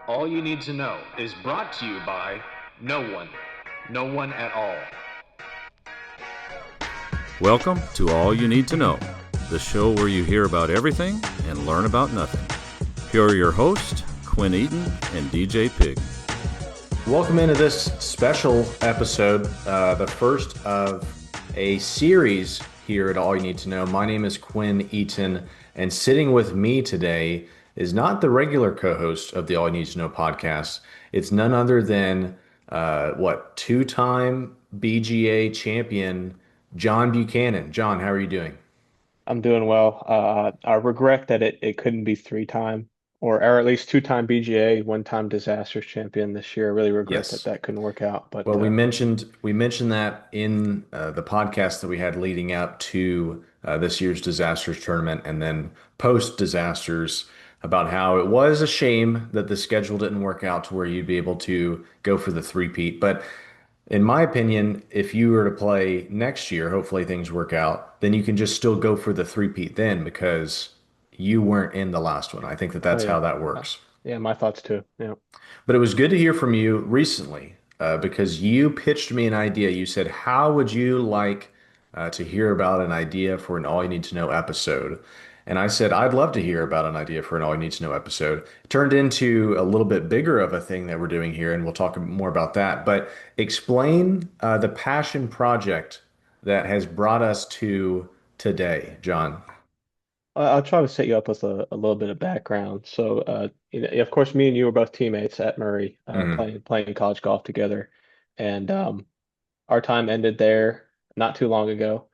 All You Need to Know is brought to you by no one. No one at all. Welcome to All You Need to Know, the show where you hear about everything and learn about nothing. Here are your hosts, Quinn and DJ Pig. Welcome into this special episode, the first of a series here at All You Need to Know. My name is Quinn, and sitting with me today is not the regular co-host of the All You Need to Know podcast. It's none other than, two-time BGA champion John Buchanan. John, how are you doing? I'm doing well. I regret that it couldn't be three-time or at least two-time BGA, one-time Disasters champion this year. I really regret that Yes. that couldn't work out. But Well, we mentioned that in the podcast that we had leading up to this year's disasters tournament, and then post disasters about how it was a shame that the schedule didn't work out to where you'd be able to go for the three-peat. But in my opinion, if you were to play next year, hopefully things work out, then you can just still go for the three-peat then because you weren't in the last one. I think that oh that's how yeah, that uh, works. yeah, my thoughts too. Yeah. But it was good to hear from you recently because you pitched me an idea. You said, how would you like to hear about an idea for an All You Need to Know episode? And I said, I'd love to hear about an idea for an All You Need to Know episode. It turned into a little bit bigger of a thing that we're doing here, and we'll talk more about that. But explain the passion project that has brought us to today, John. I'll try to set you up with a little bit of background. So, of course, me and you were both teammates at Murray, Hmm. playing college golf together, and our time ended there not too long ago.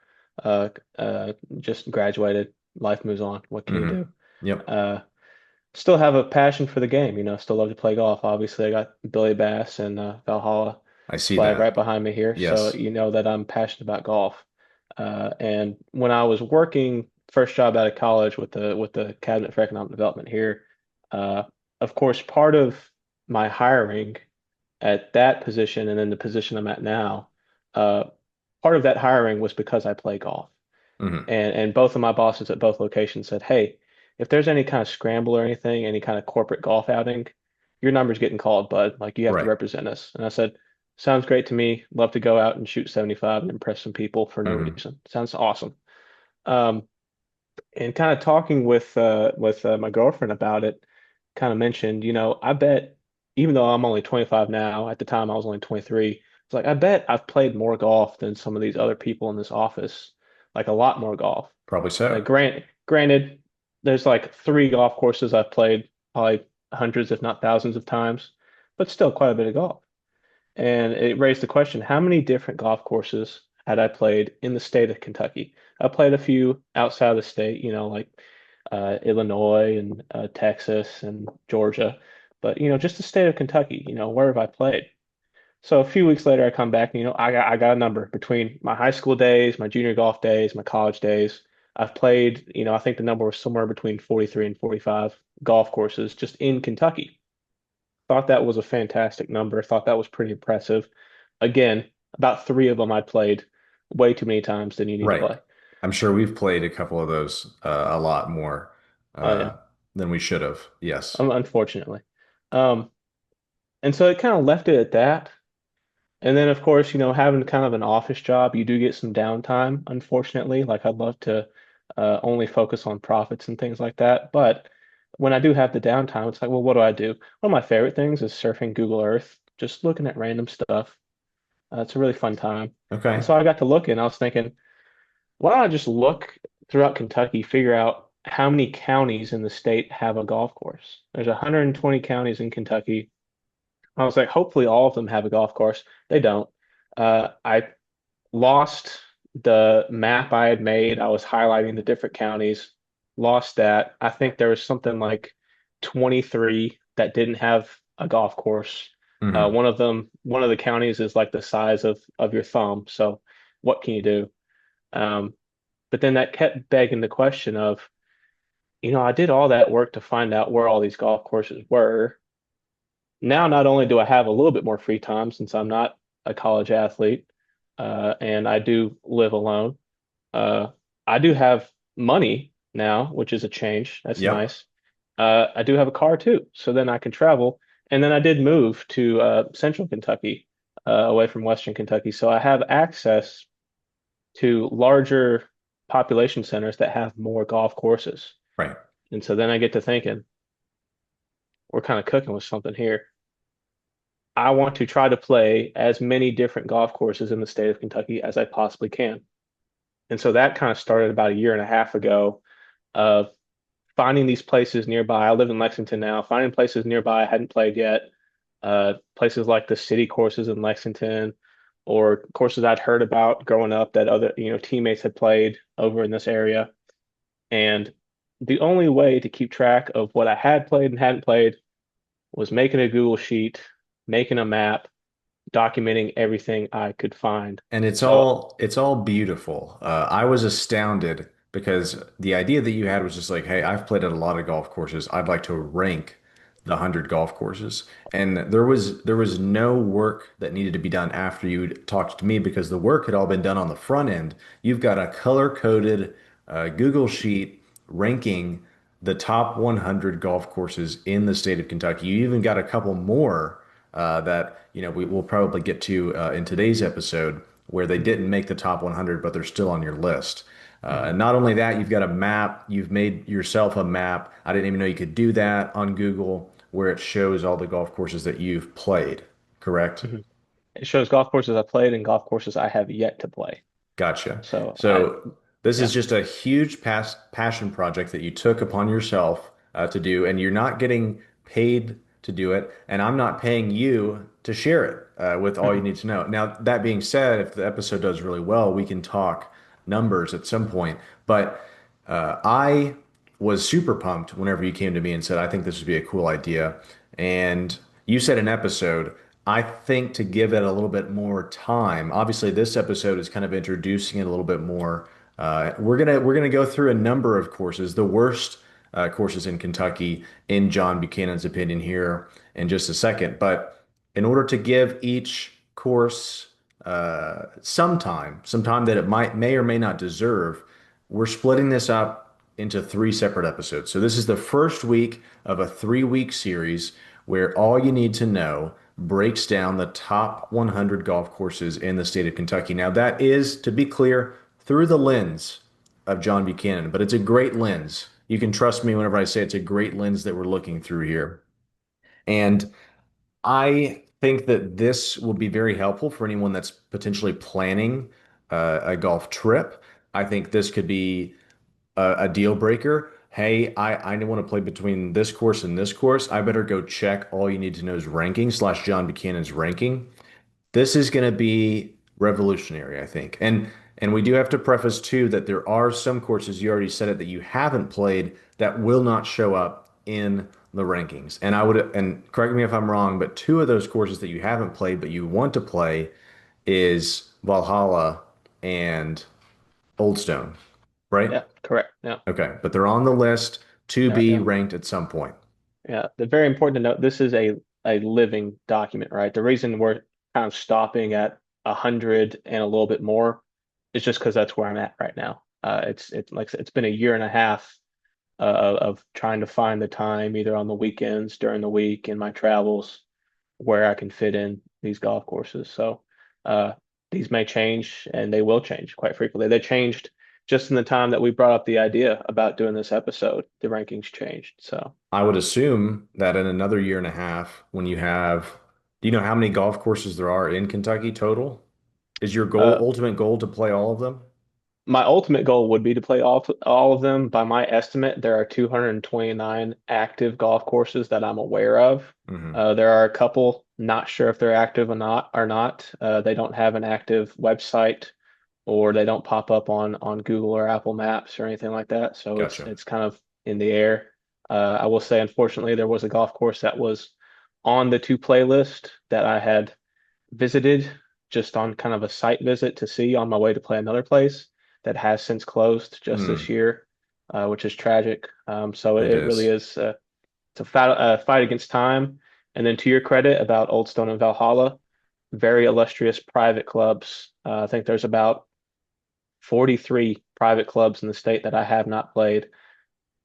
Uh, just graduated. Life moves on. What can you Hmm. do? Yep, Uh, Still have a passion for the game, still love to play golf. Obviously, I got Billy Bass and Valhalla I see flag right that. behind me here, so Yes. you know that I'm passionate about golf. And when I was working first job out of college with the Cabinet for Economic Development here, uh, of course, part of my hiring at that position and then the position I'm at now, uh, part of that hiring was because I play golf. Hmm. And both of my bosses at both locations said, "Hey, if there's any kind of scramble or anything, any kind of corporate golf outing, your number's getting called, bud. Like you have to Right. represent us." And I said, "Sounds great to me. Love to go out and shoot 75 and impress some people for no Hmm. reason. Sounds awesome." Um, and kind of talking with my girlfriend about it, kind of mentioned, I bet even though I'm only 25 now, at the time I was only 23, it's like I bet I've played more golf than some of these other people in this office, like a lot more golf. Probably so. Granted, there's like three golf courses I've played probably hundreds, if not thousands of times, but still quite a bit of golf. And it raised the question, how many different golf courses had I played in the state of Kentucky? I played a few outside of the state, like Illinois and Texas and Georgia, but just the state of Kentucky, where have I played? So a few weeks later, I come back and, I got a number between my high school days, my junior golf days, my college days. I've played, I think the number was somewhere between 43 and 45 golf courses just in Kentucky. Thought that was a fantastic number. Thought that was pretty impressive. Again, about three of them I played way too many times than you need to Right. play. I'm sure we've played a couple of those a lot more Oh uh, yeah, than we should have. Yes. unfortunately. Um, and so it kind of left it at that. And then, of course, having kind of an office job, you do get some downtime, unfortunately. Like, I'd love to only focus on profits and things like that. But when I do have the downtime, it's like, well, what do I do? One of my favorite things is surfing Google Earth, just looking at random stuff. It's a really fun time. And Okay. so I got to looking, I was thinking, why don't I just look throughout Kentucky, figure out how many counties in the state have a golf course? There's 120 counties in Kentucky. I was like, hopefully all of them have a golf course. They don't. I lost the map I had made. I was highlighting the different counties, lost that. I think there was something like 23 that didn't have a golf course. Hmm. One of the counties is like the size of your thumb. So what can you do? Um, but then that kept begging the question of, I did all that work to find out where all these golf courses were. Now, not only do I have a little bit more free time since I'm not a college athlete, and I do live alone, uh, I do have money now, which is a change. That's Yep. nice. I do have a car too, so then I can travel. And then I did move to Central Kentucky, away from Western Kentucky. So I have access to larger population centers that have more golf courses. Right. And so then I get to thinking, we're kind of cooking with something here. I want to try to play as many different golf courses in the state of Kentucky as I possibly can. And so that kind of started about a year and a half ago of finding these places nearby. I live in Lexington now, finding places nearby I hadn't played yet. Places like the city courses in Lexington or courses I'd heard about growing up that other, teammates had played over in this area. And the only way to keep track of what I had played and hadn't played was making a Google sheet, making a map, documenting everything I could find. And So, it's all beautiful. I was astounded because the idea that you had was just like, hey, I've played at a lot of golf courses. I'd like to rank the 100 golf courses. And there was no work that needed to be done after you talked to me because the work had all been done on the front end. You've got a color-coded Google sheet ranking the top 100 golf courses in the state of Kentucky. You even got a couple more that we will probably get to in today's episode where they didn't make the top 100, but they're still on your list. mhm. And not only that, you've got a map. You've made yourself a map. I didn't even know you could do that on Google, where it shows all the golf courses that you've played. Correct? Mhm. It shows golf courses I played and golf courses I have yet to play. Gotcha. So So this is yeah. just a huge passion project that you took upon yourself to do, and you're not getting paid to do it, and I'm not paying you to share it with all you Mhm. need to know. Now, that being said, if the episode does really well, we can talk numbers at some point. But I was super pumped whenever you came to me and said, I think this would be a cool idea. And you said an episode. I think to give it a little bit more time. Obviously, this episode is kind of introducing it a little bit more. We're gonna go through a number of courses, the worst courses in Kentucky, in John Buchanan's opinion here in just a second. But in order to give each course some time that it may or may not deserve, we're splitting this up into three separate episodes. So this is the first week of a 3-week series where all you need to know breaks down the top 100 golf courses in the state of Kentucky. Now, that is, to be clear, through the lens of John Buchanan, but it's a great lens. You can trust me whenever I say it's a great lens that we're looking through here. And I think that this will be very helpful for anyone that's potentially planning a golf trip. I think this could be a deal breaker. Hey, I want to play between this course and this course. I better go check all you need to know's ranking slash John Buchanan's ranking. This is going to be revolutionary, I think. And we do have to preface too that there are some courses, you already said it, that you haven't played that will not show up in the rankings. And I would, and correct me if I'm wrong, but two of those courses that you haven't played but you want to play is Valhalla and Old Stone, right? Yeah, correct. Yeah. Okay, but they're on the list to Yeah, be yeah. ranked at some point. Yeah. They're very important to note this is a living document, right? The reason we're kind of stopping at 100 and a little bit more is just because that's where I'm at right now. It's like I said, it's been a year and a half of trying to find the time either on the weekends, during the week, in my travels, where I can fit in these golf courses. So uh, these may change and they will change quite frequently. They changed just in the time that we brought up the idea about doing this episode. The rankings changed. So I would assume that in another year and a half, when you have, do you know how many golf courses there are in Kentucky total? Is your uh, ultimate goal to play all of them? my ultimate goal would be to play all of them. By my estimate, there are 229 active golf courses that I'm aware of. Hmm. There are a couple not sure if they're active or not. They don't have an active website or they don't pop up on Google or Apple Maps or anything like that. So it's Gotcha. it's kind of in the air. I will say, unfortunately, there was a golf course that was on the to play list that I had visited just on kind of a site visit to see on my way to play another place that has since closed just this Mm, year, which is tragic. So it it really is. is it's a fight against time. And then to your credit about Old Stone and Valhalla, very illustrious private clubs. I think there's about 43 private clubs in the state that I have not played.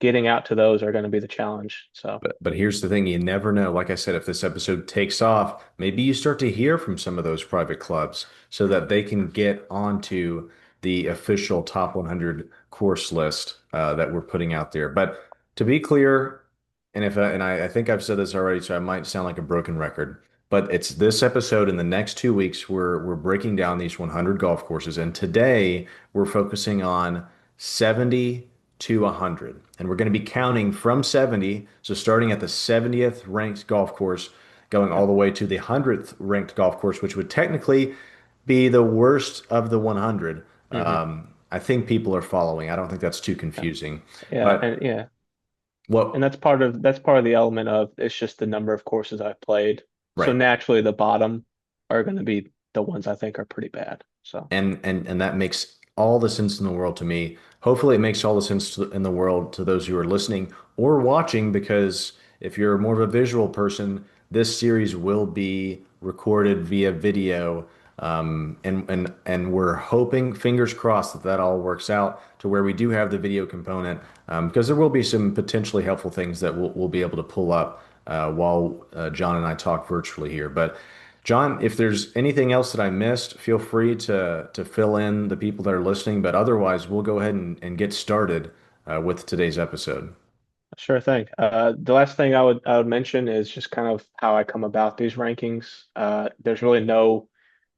getting out to those are going to be the challenge. So But here's the thing, you never know. Like I said, if this episode takes off, maybe you start to hear from some of those private clubs so that they can get onto the official top 100 course list that we're putting out there. But to be clear, and I think I've said this already, so I might sound like a broken record, but it's this episode in the next 2 weeks we're breaking down these 100 golf courses, and today we're focusing on 70 to 100. And we're going to be counting from 70, so starting at the 70th ranked golf course, going all yep. the way to the 100th ranked golf course, which would technically be the worst of the 100. Hmm. I think people are following. I don't think that's too Yeah. confusing. Yeah, But and yeah, and what, that's part of the element of it's just the number of courses I've played. So right. naturally, the bottom are going to be the ones I think are pretty bad. So And that makes all the sense in the world to me. Hopefully, it makes all the sense in the world to those who are listening or watching, because if you're more of a visual person, this series will be recorded via video. And we're hoping, fingers crossed, that that all works out to where we do have the video component, because there will be some potentially helpful things that we'll be able to pull up while John and I talk virtually here. But John, if there's anything else that I missed, feel free to fill in the people that are listening. But otherwise, we'll go ahead and get started with today's episode. sure thing. The last thing I would mention is just kind of how I come about these rankings. There's really no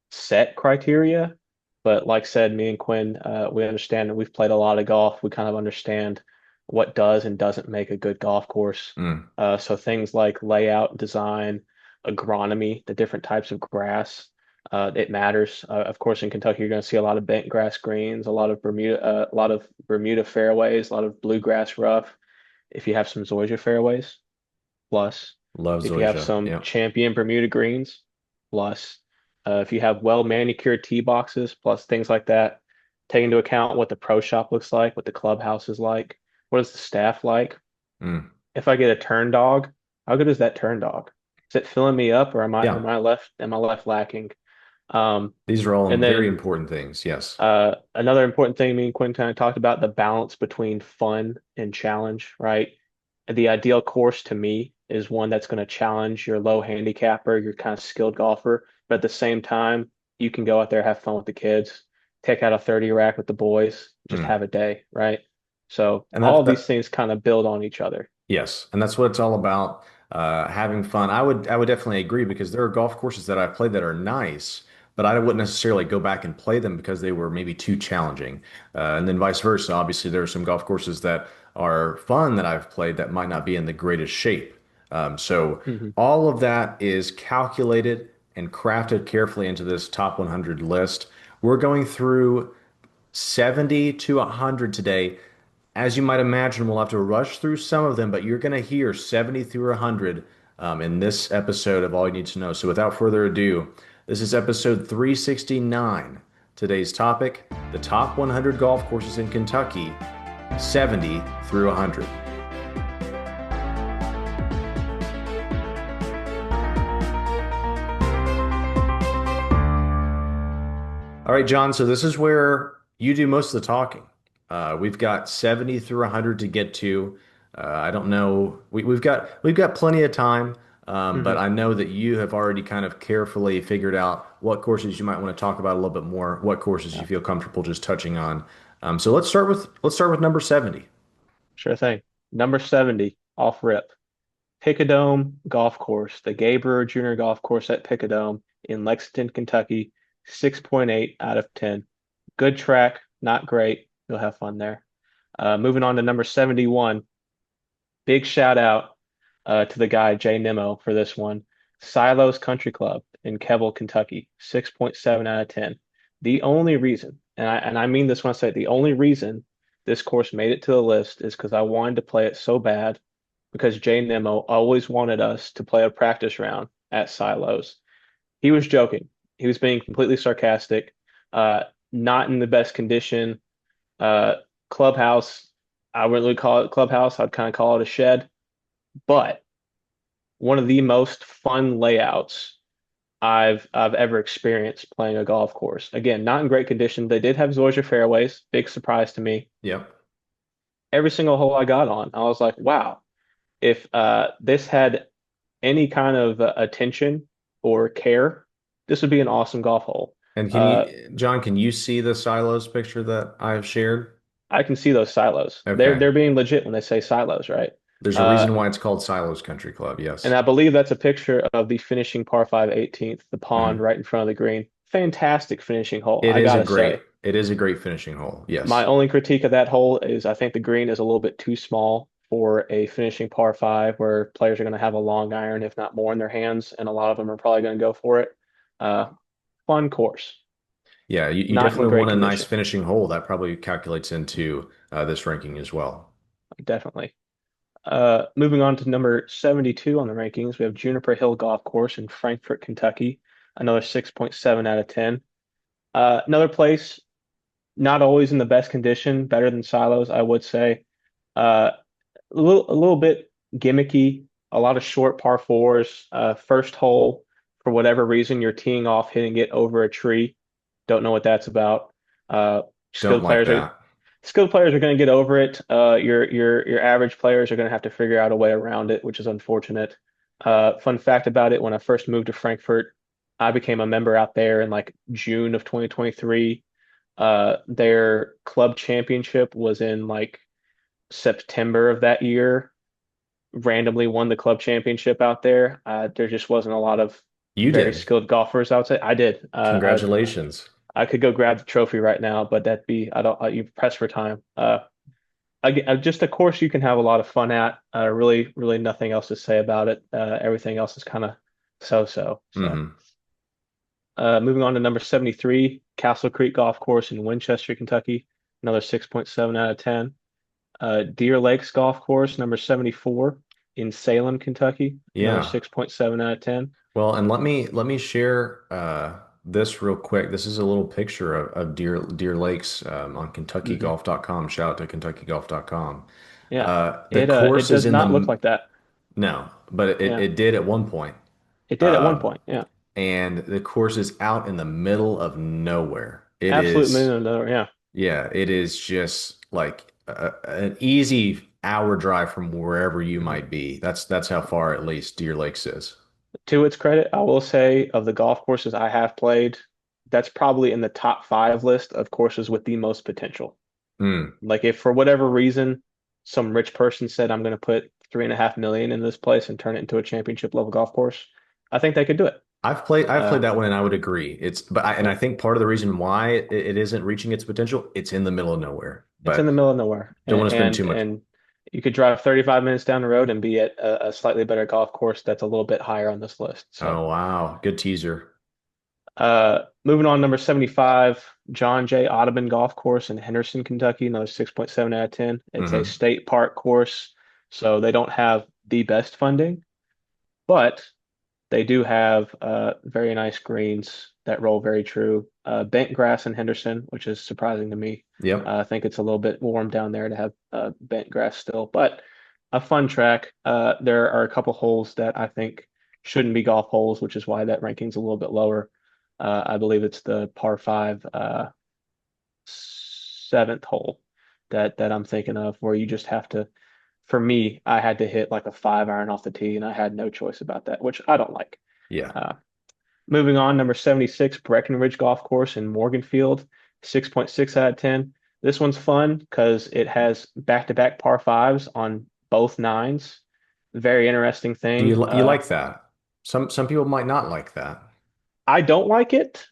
set criteria, but like I said, me and Quinn, we understand that we've played a lot of golf. We kind of understand what does and doesn't make a good golf course. Mm, So things like layout, design, agronomy, the different types of grass, it matters. Of course, in Kentucky, you're going to see a lot of bent grass greens, a lot of Bermuda fairways, a lot of bluegrass rough. If you have some Zoysia fairways, plus. love If you have Zoysia. some Yeah. champion Bermuda greens, plus. If you have well manicured tee boxes, plus things like that. Take into account what the pro shop looks like, what the clubhouse is like, what is the staff like. Mm, If I get a turn dog, how good is that turn dog? Is it filling me up, or am I yeah. am I left am I left lacking? Um, These are all and very then important things. Yes. another important thing me and Quinn kind of talked about the balance between fun and challenge, right? The ideal course to me is one that's going to challenge your low handicapper, your kind of skilled golfer, but at the same time, you can go out there, have fun with the kids, take out a 30 rack with the boys, just Mm. have a day, right? So And all that of these that things kind of build on each other. Yes, and that's what it's all about. Having fun. I would definitely agree, because there are golf courses that I've played that are nice, but I wouldn't necessarily go back and play them because they were maybe too challenging. And then vice versa. Obviously, there are some golf courses that are fun that I've played that might not be in the greatest shape. So Hmm. all of that is calculated and crafted carefully into this top 100 list. We're going through 70 to 100 today. As you might imagine, we'll have to rush through some of them, but you're going to hear 70 through 100 in this episode of All You Need to Know. So without further ado, this is episode 369. Today's topic, the top 100 golf courses in Kentucky, 70 through 100. All right, John, so this is where you do most of the talking. We've got 70 through 100 to get to. I don't know. We've got plenty of time, but Hmm. I know that you have already kind of carefully figured out what courses you might want to talk about a little bit more, what courses you Yeah, feel comfortable just touching on. So let's start with number 70. sure thing. Number 70, off rip. Pickadome Golf Course, the Gabriel Junior Golf Course at Pickadome in Lexington, Kentucky, 6.8 out of 10. Good track, not great. You'll have fun there. Moving on to number 71, big shout out to the guy, Jay Nimmo, for this one. Silos Country Club in Keble, Kentucky, 6.7 out of 10. The only reason, and I mean this when I say it, the only reason this course made it to the list is because I wanted to play it so bad because Jay Nemo always wanted us to play a practice round at Silos. He was joking. He was being completely sarcastic. Uh, Not in the best condition. Uh, Clubhouse, I wouldn't really call it clubhouse. I'd kind of call it a shed. But one of the most fun layouts I've ever experienced playing a golf course. Again, not in great condition. They did have Zoysia fairways. Big surprise to me. Yep. every single hole I got on, I was like, wow, if this had any kind of attention or care, this would be an awesome golf hole. And Uh, John, can you see the silos picture that I've shared? I can see those silos. They're Okay. they're being legit when they say silos, right? There's a Uh, reason why it's called Silos Country Club. and Yes. I believe that's a picture of the finishing par 5 18th, the pond Mhm. right in front of the green. Fantastic finishing hole, I gotta say. It is a great finishing hole. My Yes. only critique of that hole is I think the green is a little bit too small for a finishing par 5 where players are going to have a long iron, if not more, in their hands, and a lot of them are probably going to go for it. Uh, Fun course, Yeah, you not in definitely great want a nice condition, finishing hole. That probably calculates into this ranking as well. definitely. Moving on to number 72 on the rankings, we have Juniper Hill Golf Course in Frankfort, Kentucky. Another 6.7 out of 10. Another place, not always in the best condition, better than Silos, I would say. Uh, a little bit gimmicky, a lot of short par fours. First hole, for whatever reason, you're teeing off, hitting it over a tree. Don't know what that's about. Uh, Don't skilled like players are that. skilled players are going to get over it. Your average players are going to have to figure out a way around it, which is unfortunate. Fun fact about it: when I first moved to Frankfurt, I became a member out there in like June of 2023. Their club championship was in like September of that year. Randomly won the club championship out there. There just wasn't a lot of You very did. skilled golfers, I would say. I did. Congratulations. I could go grab the trophy right now, but that'd be I don't you press for time. Again, just a course you can have a lot of fun at. Really, really nothing else to say about it. Everything else is kind of so-so. So, Hmm. moving on to number 73, Castle Creek Golf Course in Winchester, Kentucky. Another 6.7 out of 10. Deer Lakes Golf Course, number 74 in Salem, Kentucky. Another Yeah. 6.7 out of 10. Well, and let me share this real quick. This is a little picture of Deer Lakes on Hmm. KentuckyGolf.com. Shout out to KentuckyGolf.com. Yeah. The It course is does in not look the like that. no, but Yeah. it did at one point. It did at one Um, point. Yeah. and the course is out in the middle of nowhere. It Absolute is, minimum though. Yeah. yeah, it is just like an easy hour drive from wherever you Mhm. might be. That's how far at least Deer Lakes is. To its credit, I will say of the golf courses I have played, that's probably in the top 5 list of courses with the most potential. Hmm. Like if for whatever reason some rich person said I'm going to put 3.5 million in this place and turn it into a championship level golf course, I think they could do it. I've played Uh, that one and I would agree. And yeah, I think part of the reason why it isn't reaching its potential, it's in the middle of nowhere. it's in the But middle of nowhere, don't want and to spend and, too much. and you could drive 35 minutes down the road and be at a slightly better golf course that's a little bit higher on this list. So, Oh wow, good teaser. moving on, number 75, John J. Audubon Golf Course in Henderson, Kentucky, another 6.7 out of 10. It's a Hmm. state park course, so they don't have the best funding, but they do have very nice greens that roll very true. Bent grass in Henderson, which is surprising to me. Yep. I think it's a little bit warm down there to have bent grass still, but a fun track. There are a couple holes that I think shouldn't be golf holes, which is why that ranking's a little bit lower. I believe it's the par 5 seventh hole that I'm thinking of, where you just have to. For me, I had to hit like a 5 iron off the tee, and I had no choice about that, which I don't like. Yeah. Uh, Moving on, number 76, Breckenridge Golf Course in Morganfield, 6.6 out of 10. This one's fun because it has back-to-back par fives on both nines. Very interesting thing. You like that? Some people might not like that. I don't like it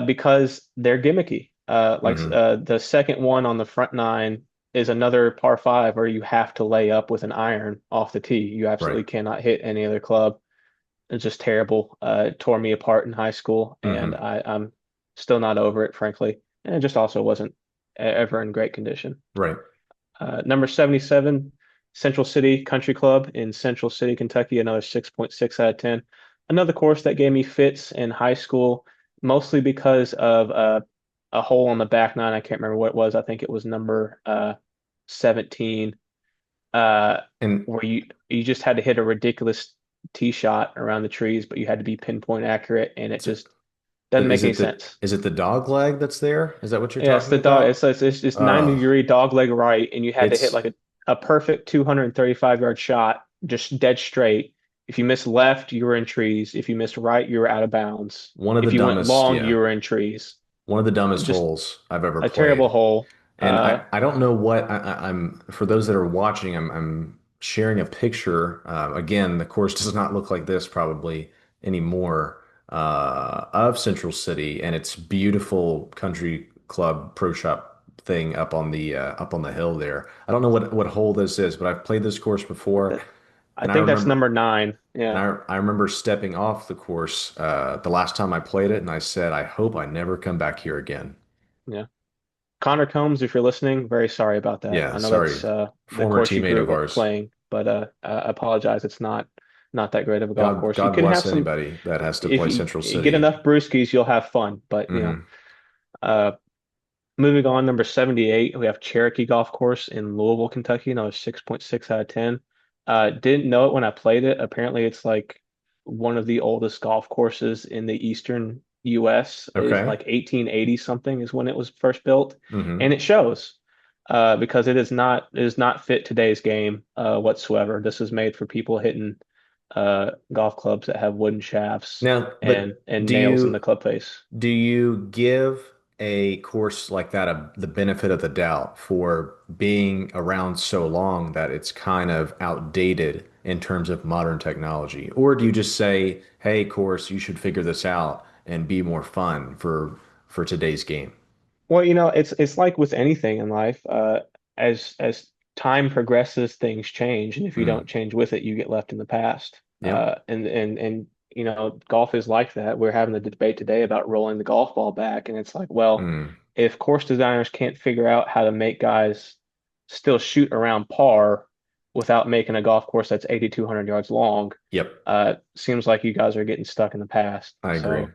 because they're gimmicky. Hmm. The second one on the front nine is another par 5 where you have to lay up with an iron off the tee. You Right. absolutely cannot hit any other club. It's just terrible. It tore me apart in high school, and Hmm. I'm still not over it, frankly. And it just also wasn't ever in great condition. Right. Number 77, Central City Country Club in Central City, Kentucky, another 6.6 out of 10. Another course that gave me fits in high school, mostly because of a hole on the back nine. I can't remember what it was. I think it was number 17, uh, And where you just had to hit a ridiculous tee shot around the trees, but you had to be pinpoint accurate, and it so just doesn't make is any it sense. the dog leg that's there? Is that what you're Yeah, it's talking the dog. about? It's 90 Uh, degree dog leg right, and you had to hit it's like a a perfect 235-yard shot, just dead straight. If you missed left, you were in trees. If you missed right, you were out of bounds. One of the If you went dumbest, long, yeah, you were in trees. one of the dumbest Just holes I've ever a terrible played. hole. And I don't know what I'm for those that are watching, I'm sharing a picture. Again, the course does not look like this probably anymore of Central City and its beautiful country club pro shop thing up on the hill there. I don't know what hole this is, but I've played this course before, I and think that's number 9. Yeah, I remember stepping off the course the last time I played it, and I said, I hope I never come back here again. yeah. Connor Combs, if you're listening, very sorry about that. Yeah, I know sorry, that's the former course you teammate grew of up ours. playing, but I apologize. It's not that great of a golf course. You God can have bless some anybody that has to if play you Central get City. enough brewskis, you'll have fun. But Hmm. uh, moving on, number 78, we have Cherokee Golf Course in Louisville, Kentucky. Another 6.6 out of 10. Didn't know it when I played it. Apparently, it's like one of the oldest golf courses in the eastern US. Is Okay. like 1880 something is when it was first built, and Hmm. it shows because it is not fit today's game whatsoever. This is made for people hitting golf clubs that have wooden shafts Now, and but and nails in the club face. do you give a course like that the benefit of the doubt for being around so long that it's kind of outdated in terms of modern technology? Or do you just say, hey, course, you should figure this out and be more fun for today's game? Well, it's like with anything in life. As time progresses, things change, and if you don't Mm. change with it, you get left in the past. Yep. And golf is like that. We're having a debate today about rolling the golf ball back, and it's like, well, Mm. if course designers can't figure out how to make guys still shoot around par without making a golf course that's 8,200 yards long, Yep. seems like you guys are getting stuck in the past. I agree. So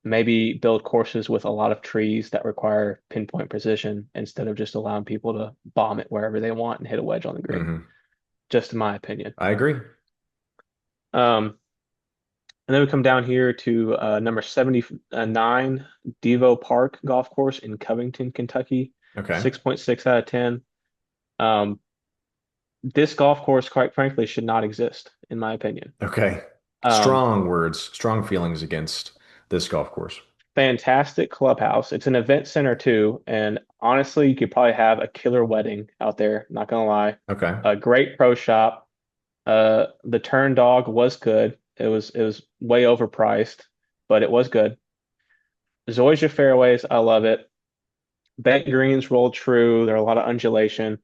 maybe build courses with a lot of trees that require pinpoint precision instead of just allowing people to bomb it wherever they want and hit a wedge on the green. Hmm. Just in my opinion. I agree. Um, and then we come down here to number 79, Devo Park Golf Course in Covington, Kentucky, Okay. 6.6 out of 10. Um, this golf course, quite frankly, should not exist, in my opinion. Okay. Um, Strong words, strong feelings against this golf course. Fantastic clubhouse. It's an event center too, and honestly, you could probably have a killer wedding out there. Not gonna lie, Okay. a great pro shop. The turn dog was good. It was way overpriced, but it was good. Zoysia fairways, I love it. Bent greens rolled true. There are a lot of undulation.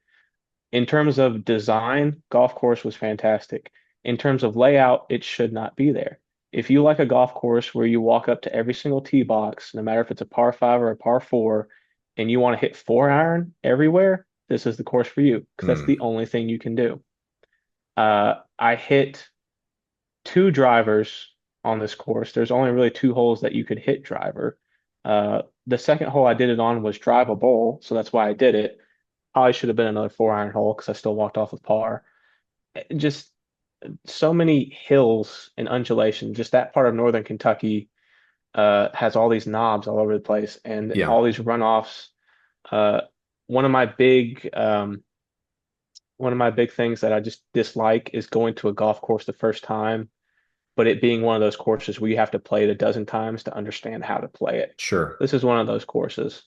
In terms of design, golf course was fantastic. In terms of layout, it should not be there. If you like a golf course where you walk up to every single tee box, no matter if it's a par five or a par four, and you want to hit 4-iron everywhere, this is the course for you because that's Hmm. the only thing you can do. I hit 2 drivers on this course. There's only really 2 holes that you could hit driver. The second hole I did it on was drive a bowl, so that's why I did it. Probably should have been another 4-iron hole because I still walked off with par. Just so many hills and undulation. Just that part of northern Kentucky has all these knobs all over the place and Yeah. all these runoffs. Uh, one of my big one of my big things that I just dislike is going to a golf course the first time, but it being one of those courses where you have to play it a dozen times to understand how to play it. Sure. This is one of those courses,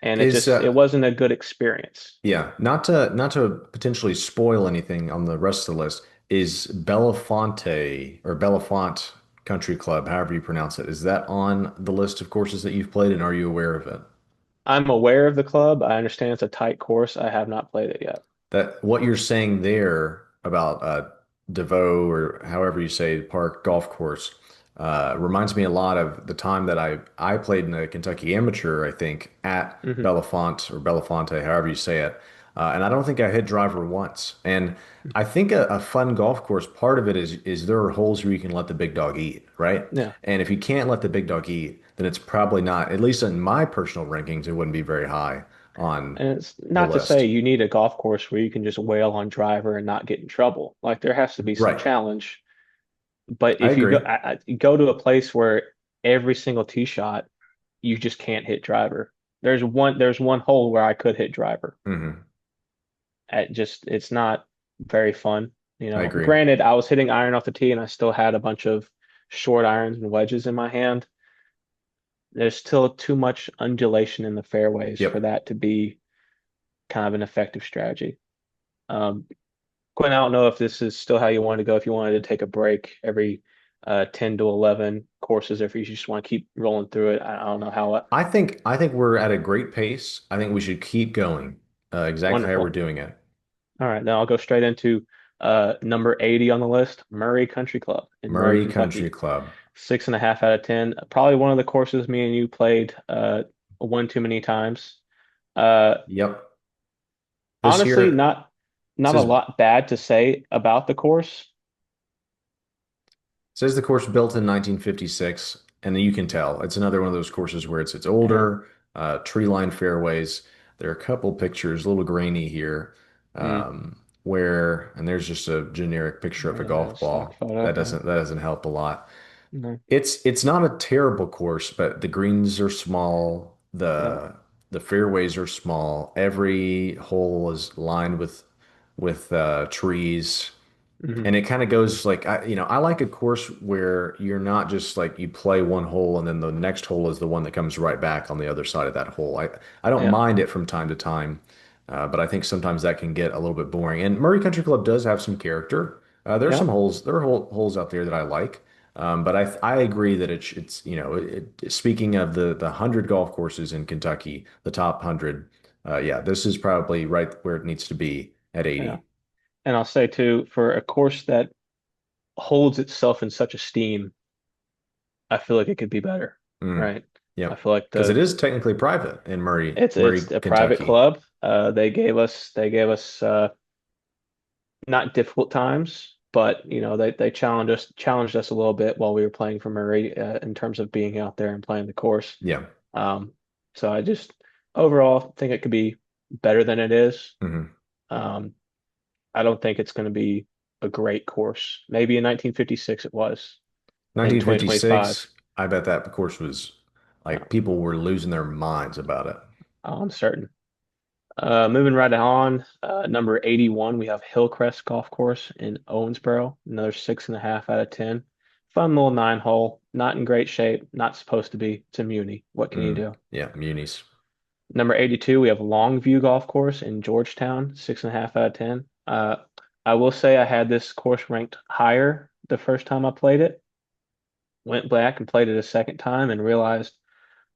and it Is just it wasn't a good experience. Yeah, not to potentially spoil anything on the rest of the list, is Belafonte or Belafont Country Club, however you pronounce it, is that on the list of courses that you've played and are you aware of it? I'm aware of the club. I understand it's a tight course. I have not played it yet. That what you're saying there about DeVoe or however you say Park Golf Course reminds me a lot of the time that I played in a Kentucky Amateur, I think, at Hmm. Belafont or Belafonte, however you say it. And I don't think I hit driver once. And I think a fun golf course, part of it is there are holes where you can let the big dog eat, right? Yeah. And if you can't let the big dog eat, then it's probably not, at least in my personal rankings, it wouldn't be very high on And it's the not to say list. you need a golf course where you can just wail on driver and not get in trouble. Like there has to be some Right. challenge. But I if you go agree. you go to a place where every single tee shot you just can't hit driver. There's one hole where I could hit driver. Hmm. It's not very fun. I agree. Granted, I was hitting iron off the tee and I still had a bunch of short irons and wedges in my hand. There's still too much undulation in the fairways for Yep. that to be kind of an effective strategy. Um, Quinn, I don't know if this is still how you want to go, if you wanted to take a break every 10 to 11 courses, or if you just want to keep rolling through it. I don't know how. I think we're at a great pace. I think we should keep going exactly how we're Wonderful. doing it. All right, now I'll go straight into number 80 on the list, Murray Country Club in Murray, Murray Country Kentucky. Club. 6.5 out of 10. Probably one of the courses me and you played one too many times. Uh, Yep. This Honestly, year not a says lot bad to say about the course. says the course built in 1956, and you can tell it's another one of those courses where it's Yeah. older, tree-lined fairways. There are a couple pictures, a little grainy here, Mm. where and there's just a generic picture of a Yeah, golf stock ball. photo. That doesn't help a lot. No. It's not a terrible course, but the greens are small, Yeah. the fairways are small. Every hole is lined with trees. Hmm. And it kind of goes like I like a course where you're not just like you play one hole and then the next hole is the one that comes right back on the other side of that hole. I don't Yeah. mind it from time to time, but I think sometimes that can get a little bit boring. And Murray Country Club does have some character. Yeah. There are holes out there that I like, but I agree that it's speaking of the 100 golf courses in Kentucky, the top 100, yeah, this is probably right where it needs to be at Yeah. 80. And I'll say too, for a course that holds itself in such esteem, I feel like it could be better, Mm. right? I Yep. feel like Because it is technically private in Murray, it's a private Kentucky. club. They gave us not difficult times, but they challenged us a little bit while we were playing for Murray in terms of being out there and playing the course. Yeah. Um, so I just overall think it could be better than it is. hmm Um, I don't think it's going to be a great course. Maybe in 1956 it was. In 2025, 1956, I bet that course was like no, people were losing their minds about it. I'm certain. Moving right on, number 81, we have Hillcrest Golf Course in Owensboro. Another 6.5 out of 10. Fun little nine hole, not in great shape, not supposed to be. It's a Muni. What can you Mm. do? Yeah, munis. Number 82, we have Longview Golf Course in Georgetown, 6.5 out of 10. I will say I had this course ranked higher the first time I played it. Went back and played it a second time and realized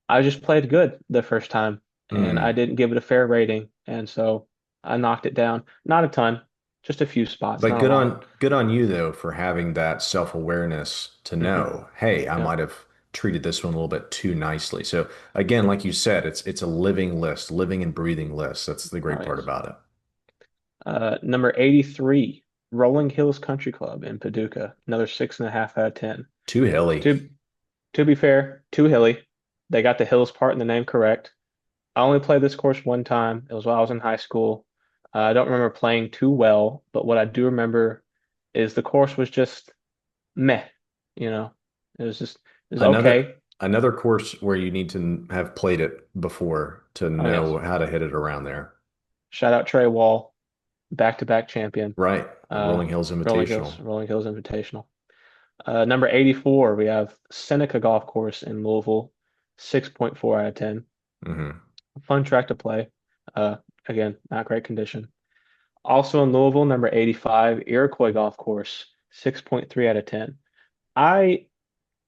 I just played good the first time and I Mm. didn't give it a fair rating. And so I knocked it down. Not a ton, just a few spots, But not a lot. good on you though for having that self-awareness to Hmm. know, hey, I Yeah, might have treated this one a little bit too nicely. So again, like you said, it's a living list, living and breathing list. That's the oh great part yes. about it. Number 83, Rolling Hills Country Club in Paducah. Another 6.5 out of 10. Too hilly. To to be fair, too hilly. They got the hills part in the name correct. I only played this course one time. It was while I was in high school. I don't remember playing too well, but what I do remember is the course was just meh. You know, it was Another okay. another course where you need to have played it before to Oh yes. know how to hit it around there. Shout out Trey Wall, back-to-back champion. Right. Uh, Rolling Hills Rolling Hills, Invitational. Rolling Hills Invitational. Number 84, we have Seneca Golf Course in Louisville, 6.4 out of 10. hmm Fun track to play. Uh, Again, not great condition. Also in Louisville, number 85, Iroquois Golf Course, 6.3 out of 10. I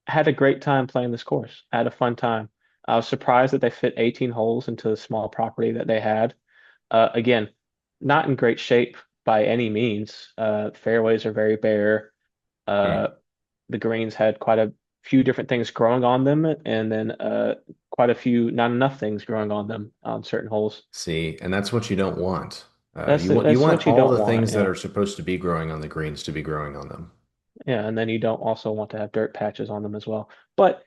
had a great time playing this course. I had a fun time. I was surprised that they fit 18 holes into the small property that they had. Again, not in great shape by any means. Fairways are very bare. Uh, the greens had quite a few different things growing on them, and then quite a few, not enough things growing on them on certain holes. See, and that's what you don't want. That's You that's want what you all don't the want. things that Yeah. are supposed to be growing on the greens to be growing on them. Yeah, and then you don't also want to have dirt patches on them as well. But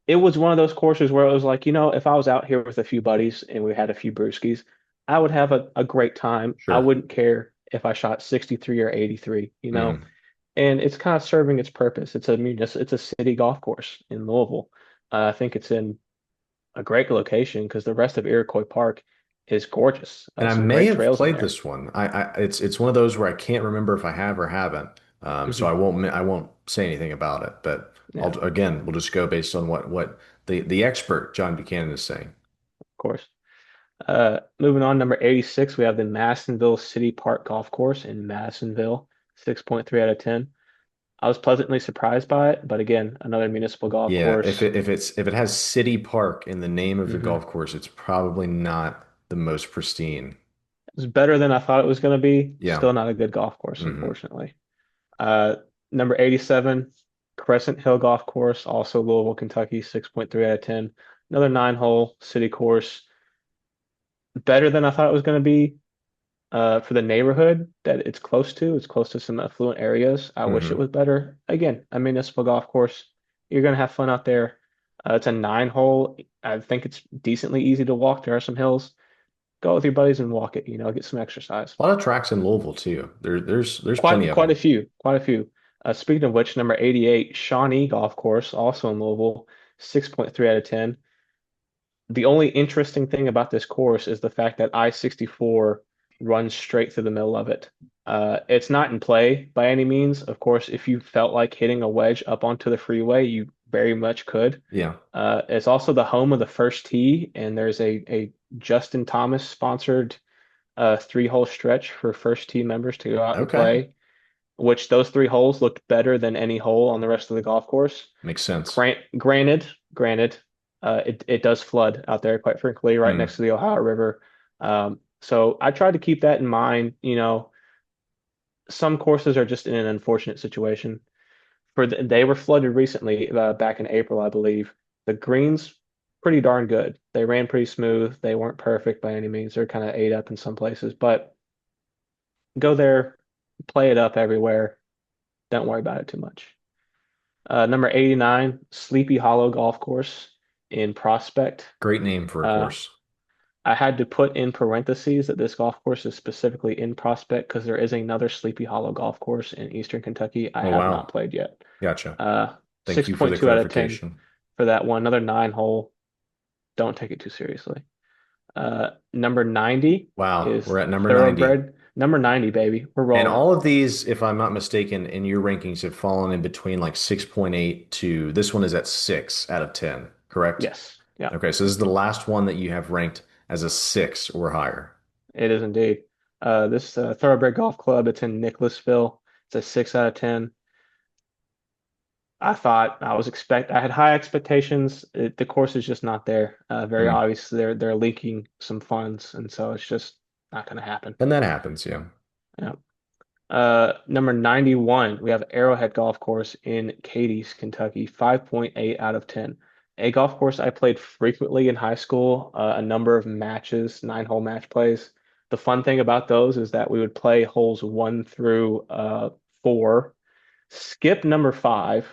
it was one of those courses where it was like, if I was out here with a few buddies and we had a few brewskis, I would have a great time. I Sure. wouldn't care if I shot 63 or 83. hmm And it's kind of serving its purpose. It's a city golf course in Louisville. I think it's in a great location because the rest of Iroquois Park is gorgeous. And I Some may great have trails in played there. this one. It's one of those where I can't remember if I have or haven't. So Hmm. I won't say anything about it. But Yeah, of we'll just go based on what the expert John Buchanan is saying. course. Moving on, number 86, we have the Madisonville City Park Golf Course in Madisonville, 6.3 out of 10. I was pleasantly surprised by it, but again, another municipal golf Yeah, course. if it has City Park in the name of the Hmm. golf course, it's probably not the most pristine. It was better than I thought it was going to be. Yeah. Still not a good golf course, Hmm. unfortunately. Uh, Number 87, Crescent Hill Golf Course, also Louisville, Kentucky, 6.3 out of 10. Another nine-hole city course. Better than I thought it was going to be for the neighborhood that it's close to. It's close to some affluent areas. I wish it Hmm. was better. Again, a municipal golf course. You're going to have fun out there. It's a nine-hole. I think it's decently easy to walk. There are some hills. Go with your buddies and walk it, get some exercise. A lot of tracks in Louisville too. There's plenty Quite of quite a them. few, quite a few. Speaking of which, number 88, Shawnee Golf Course, also in Louisville, 6.3 out of 10. The only interesting thing about this course is the fact that I-64 runs straight through the middle of it. It's not in play by any means. Of course, if you felt like hitting a wedge up onto the freeway, you very much could. Yeah. It's also the home of the first tee, and there's a Justin Thomas sponsored three-hole stretch for first tee members to go out and Okay. play, which those three holes looked better than any hole on the rest of the golf course. Makes sense. Granted, it does flood out there quite frequently, right Hmm. next to the Ohio River. So I tried to keep that in mind. Some courses are just in an unfortunate situation. They were flooded recently, back in April, I believe. The greens, pretty darn good. They ran pretty smooth. They weren't perfect by any means. They're kind of ate up in some places, but go there, play it up everywhere. Don't worry about it too much. Number 89, Sleepy Hollow Golf Course in Prospect. Great name for a Uh, course. I had to put in parentheses that this golf course is specifically in Prospect because there is another Sleepy Hollow golf course in Eastern Kentucky I Oh have not wow. played yet. Gotcha. Uh, Thank you for the 6.2 out of 10 clarification. for that one. Another nine hole. Don't take it too seriously. Number 90 Wow. is We're at number 90. Thoroughbred. Number 90, baby. We're And rolling. all of these, if I'm not mistaken, in your rankings have fallen in between like 6.8 to this one is at 6 out of 10, correct? Yes. Yeah, Okay, so this is the last one that you have ranked as a 6 or higher. it is indeed. This Thoroughbred Golf Club, it's in Nicholasville. It's a 6 out of 10. I had high expectations. The course is just not there. Very Hmm. obvious they're leaking some funds, and so it's just not going to happen. And that happens, yeah. Yeah. Number 91, we have Arrowhead Golf Course in Cadiz, Kentucky, 5.8 out of 10. A golf course I played frequently in high school, a number of matches, nine-hole match plays. The fun thing about those is that we would play holes one through four, skip number five,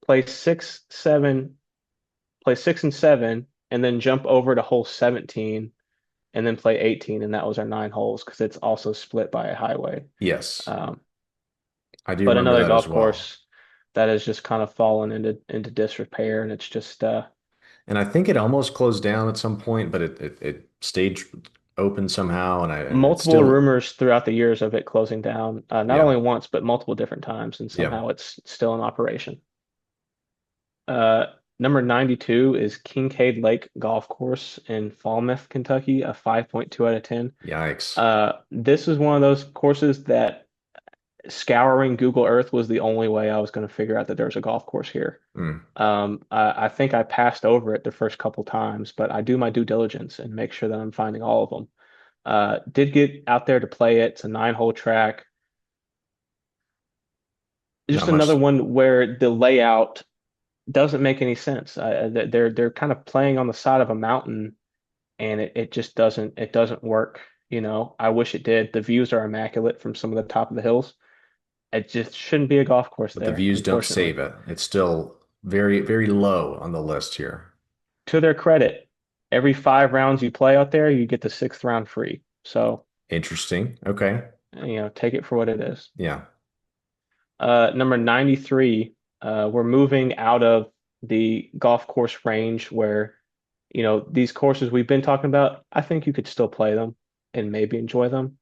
play play six and seven, and then jump over to hole 17 and then play 18. And that was our nine holes because it's also split by a highway. Yes, Um, I do but remember another that as golf well. course that has just kind of fallen into disrepair. And it's just And I think it almost closed down at some point, but it stayed open somehow, and it's multiple still rumors throughout the years of it closing down, not yeah, only once, but multiple different times. And yeah. somehow it's still in operation. Uh, Number 92 is Kincaid Lake Golf Course in Falmouth, Kentucky, a 5.2 out of 10. Yikes. This is one of those courses that scouring Google Earth was the only way I was going to figure out that there's a golf course here. Mm. I think I passed over it the first couple times, but I do my due diligence and make sure that I'm finding all of them. Did get out there to play it. It's a nine-hole track. Not Just another much. one where the layout doesn't make any sense. They're kind of playing on the side of a mountain, and it just doesn't work. I wish it did. The views are immaculate from some of the top of the hills. It just shouldn't be a golf course But the there, views don't unfortunately. save it. It's still very, very low on the list here. To their credit, every five rounds you play out there, you get the sixth round free. So, Interesting. Okay. take it for what it is. Yeah. Number 93, we're moving out of the golf course range where these courses we've been talking about, I think you could still play them and maybe enjoy them.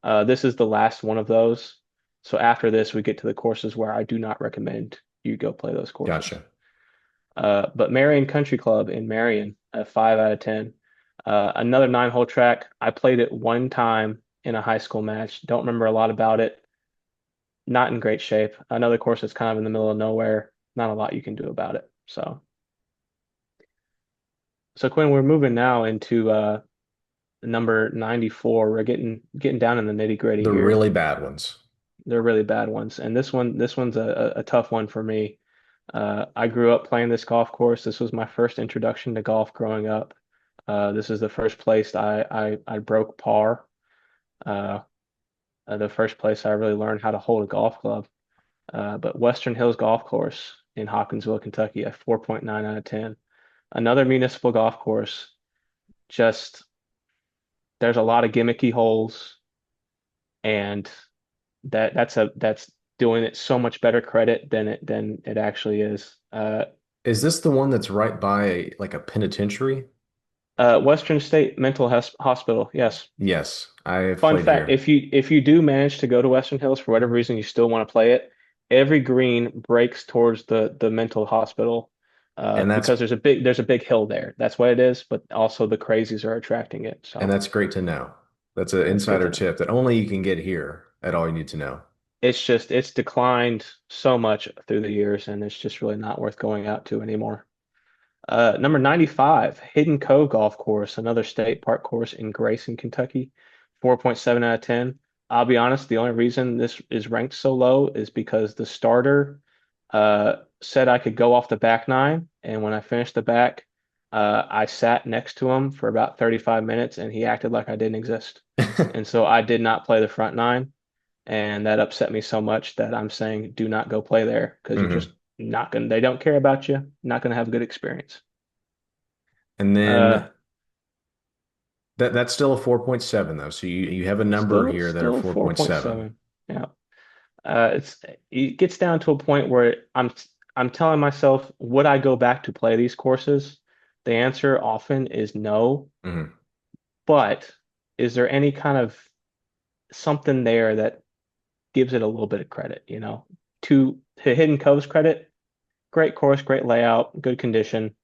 This is the last one of those. So after this, we get to the courses where I do not recommend you go play those courses. Gotcha. But Marion Country Club in Marion, a 5 out of 10. Another 9-hole track. I played it one time in a high school match. Don't remember a lot about it. Not in great shape. Another course that's kind of in the middle of nowhere. Not a lot you can do about it. So Quinn, we're moving now into number 94. We're getting down in the nitty gritty The here. really bad ones. They're really bad ones, and this one's a tough one for me. I grew up playing this golf course. This was my first introduction to golf growing up. This is the first place I broke par. Uh, the first place I really learned how to hold a golf club. But Western Hills Golf Course in Hopkinsville, Kentucky, a 4.9 out of 10. Another municipal golf course. Just there's a lot of gimmicky holes, and that's doing it so much better credit than it actually is. Is this the one that's right by like a penitentiary? Western State Mental Hospital, yes. Yes, I have Fun played fact, here. if you do manage to go to Western Hills for whatever reason you still want to play it, every green breaks towards the mental hospital And that's because there's a big hill there. That's what it is, but also the crazies are attracting it. and So that's great to know. That's an that's good insider to know. tip that only you can get here at All You Need to Know. It's declined so much through the years, and it's just really not worth going out to anymore. Number 95, Hidden Cove Golf Course, another state park course in Grayson, Kentucky, 4.7 out of 10. I'll be honest, the only reason this is ranked so low is because the starter said I could go off the back nine, and when I finished the back, I sat next to him for about 35 minutes, and he acted like I didn't exist. And so I did not play the front nine, and that upset me so much that I'm saying do not go play there because you're just Hmm. not gonna, they don't care about you, not gonna have a good experience. And Uh, then that's still a 4.7 though. So you have a number still here that are still 4.7. 4.7. Yeah. It gets down to a point where I'm telling myself, would I go back to play these courses? The answer often is no, Hmm. but is there any kind of something there that gives it a little bit of credit, to Hidden Cove's credit, great course, great layout, good condition,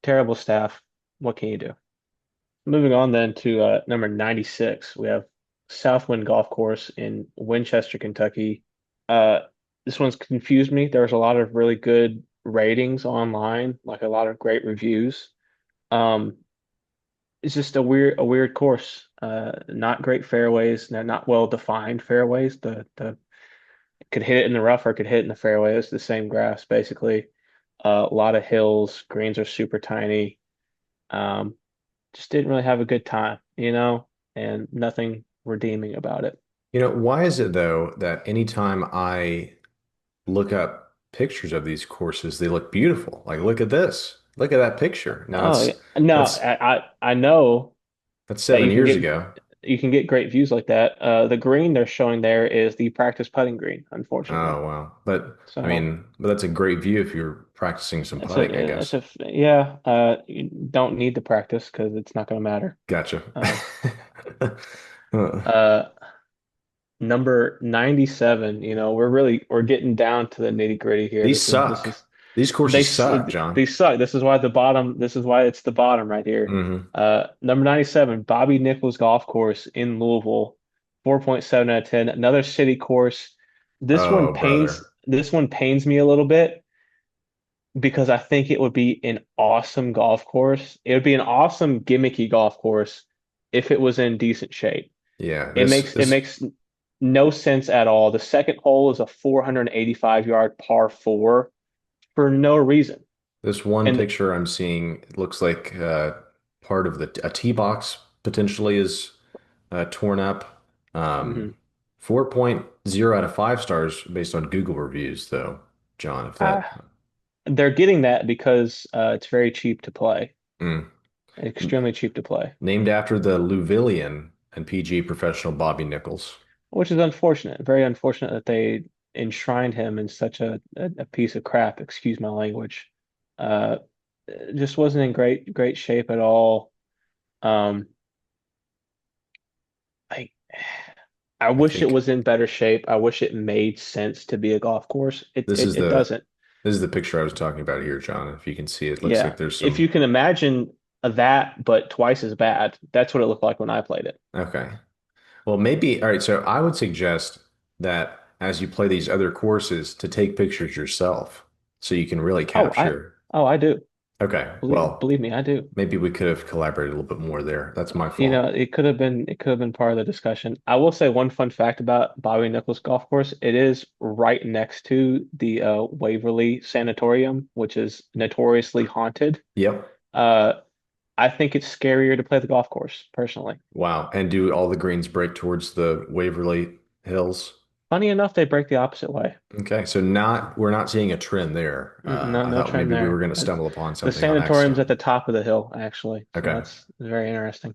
terrible staff. What can you do? Moving on then to number 96, we have Southwind Golf Course in Winchester, Kentucky. Uh, this one's confused me. There was a lot of really good ratings online, like a lot of great reviews. Um, it's just a weird course. Not great fairways, not well defined fairways. The could hit it in the rough or could hit it in the fairway. It's the same grass basically. A lot of hills, greens are super tiny. Um, just didn't really have a good time, and nothing redeeming about it. Why is it though that anytime I look up pictures of these courses, they look beautiful? Like, look at this. Look at that picture. Now Oh, yeah. No, that's I know that's that 7 years ago. you can get great views like that. The green they're showing there is the practice putting green, unfortunately. Oh wow. But I So mean, but that's a great view if you're practicing some putting, I guess. yeah. You don't need to practice because it's not going to matter. Gotcha. Uh, Uh, uh, Number 97, we're getting down to the nitty gritty here. These This suck. is These they courses s- suck, John. These suck. This is why it's the bottom right here. Hmm. Number 97, Bobby Nichols Golf Course in Louisville, 4.7 out of 10. Another city course. Oh, brother. This one pains me a little bit because I think it would be an awesome golf course. It would be an awesome gimmicky golf course if it was in decent shape. Yeah, It this makes it this makes no sense at all. The second hole is a 485-yard par four for no reason. this one And picture I'm seeing looks like part of a tee box potentially is torn up. mhm. 4.0 out of 5 stars based on Google reviews, though, John. If that, Ah, they're getting that because it's very cheap to play, mm. extremely cheap to play, Named after the Louvillian and PG professional Bobby Nichols. which is unfortunate. Very unfortunate that they enshrined him in such a piece of crap, excuse my language. Uh, just wasn't in great shape at all. Um, I I I wish it think was in better shape. I wish it made sense to be a golf course. It this it, is it the doesn't. this is the picture I was talking about here, John. If you can see, it looks Yeah. like there's If you some. can imagine that, but twice as bad, that's what it looked like when I played it. Okay. Well, maybe, all right. So I would suggest that as you play these other courses, to take pictures yourself so you can really Oh, I capture. oh I do. Okay. Believe Well, believe me, I do. maybe we could have collaborated a little bit more there. That's my You know, fault. it could have been part of the discussion. I will say one fun fact about Bobby Nichols Golf Course. It is right next to the Waverly Sanatorium, which is notoriously haunted. Yep. Uh, I think it's scarier to play the golf course, personally. Wow. And do all the greens break towards the Waverly Hills? Funny enough, they break the opposite way. Okay. So not we're not seeing a trend there. No, I no thought trend maybe we were there. going to stumble upon The something on sanatorium's at accident. the top of the hill, actually. So Okay. that's very interesting.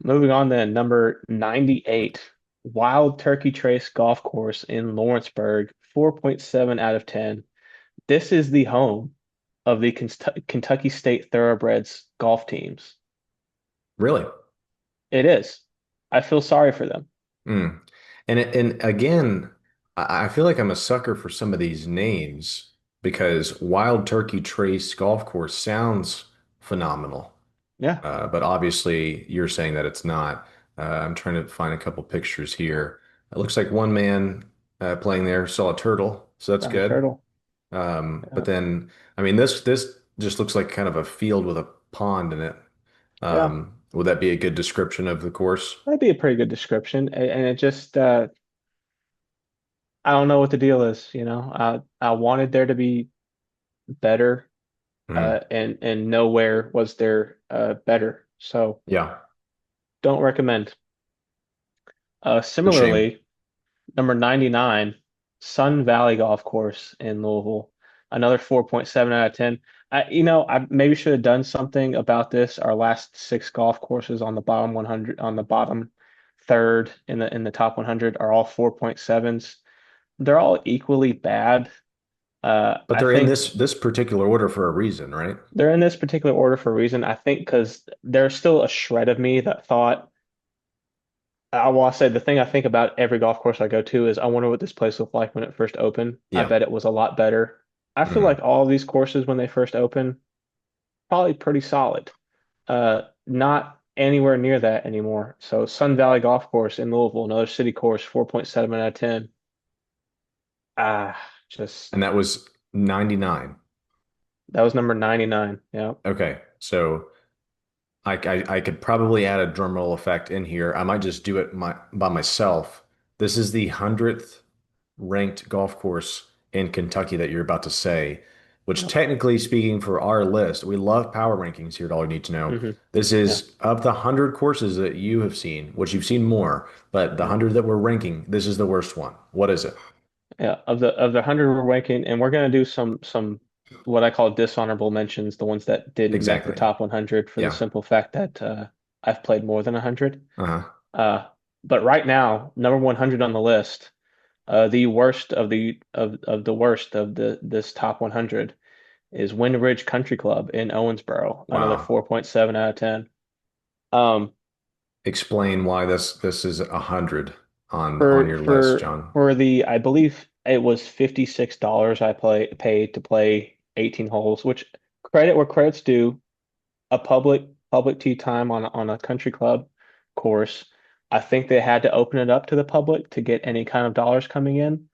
Moving on then, number 98, Wild Turkey Trace Golf Course in Lawrenceburg, 4.7 out of 10. This is the home of the Kentucky State Thoroughbreds golf teams. Really? It is. I feel sorry for them. Mm. And again, I feel like I'm a sucker for some of these names because Wild Turkey Trace Golf Course sounds phenomenal. Yeah, But obviously you're saying that it's not. I'm trying to find a couple pictures here. It looks like one man playing there saw a turtle, so that's got a good. turtle. But Yeah, then, I mean, this just looks like kind of a field with a pond in it. yeah, Would that be a good description of the course? that'd be a pretty good description. And it just, I don't know what the deal is. I wanted there to be better, Mm. and nowhere was there better. So Yeah, don't recommend. it's a shame. Similarly, number 99, Sun Valley Golf Course in Louisville, another 4.7 out of 10. I maybe should have done something about this. Our last six golf courses on the bottom 100, on the bottom third in the top 100 are all 4.7s. They're all equally bad. But I they're in think this particular order for a reason, right? they're in this particular order for a reason. I think because there's still a shred of me that thought, I'll say the thing I think about every golf course I go to is I wonder what this place looked like when it first opened. I Yeah. bet it was a lot better. I feel Mhm. like all of these courses when they first open, probably pretty solid. Not anywhere near that anymore. So Sun Valley Golf Course in Louisville, another city course, 4.7 out of 10. Ah, just And that was 99. that was number 99. Yeah. Okay. So I could probably add a drum roll effect in here. I might just do it by myself. This is the 100th ranked golf course in Kentucky that you're about to say, which Yep. technically speaking for our list, we love power rankings here at All You Need to Know. Hmm. This Yeah. is of the 100 courses that you have seen, which you've seen more, but the Yeah. 100 that we're ranking, this is the worst one. What is it? Yeah, of the 100 we're ranking, and we're gonna do some what I call dishonorable mentions, the ones that didn't make the Exactly. top 100 for the Yeah. simple fact that I've played more than 100. Uh-huh. Uh, but right now, number 100 on the list, the worst of the worst of this top 100 is Wind Ridge Country Club in Owensboro, another Wow. 4.7 out of 10. Um, Explain why this is 100 on for your list, for John. for the I believe it was $56 I paid to play 18 holes, which credit where credit's due, a public tee time on a country club course. I think they had to open it up to the public to get any kind of dollars coming in.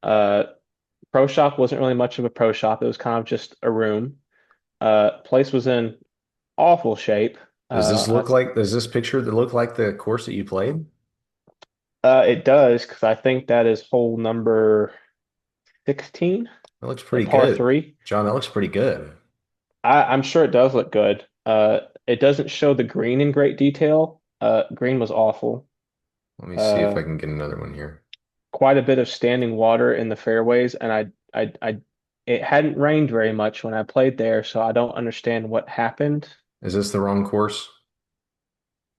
Uh, Pro shop wasn't really much of a pro shop. It was kind of just a room. Place was in awful shape. Does this picture that look like the course that you played? It does because I think that is hole number 16, That looks a pretty par good. three. John, that looks pretty good. I'm sure it does look good. It doesn't show the green in great detail. Green was awful. Let me see if Uh, I can get another one here. Quite a bit of standing water in the fairways, and it hadn't rained very much when I played there, so I don't understand what happened. Is this the wrong course?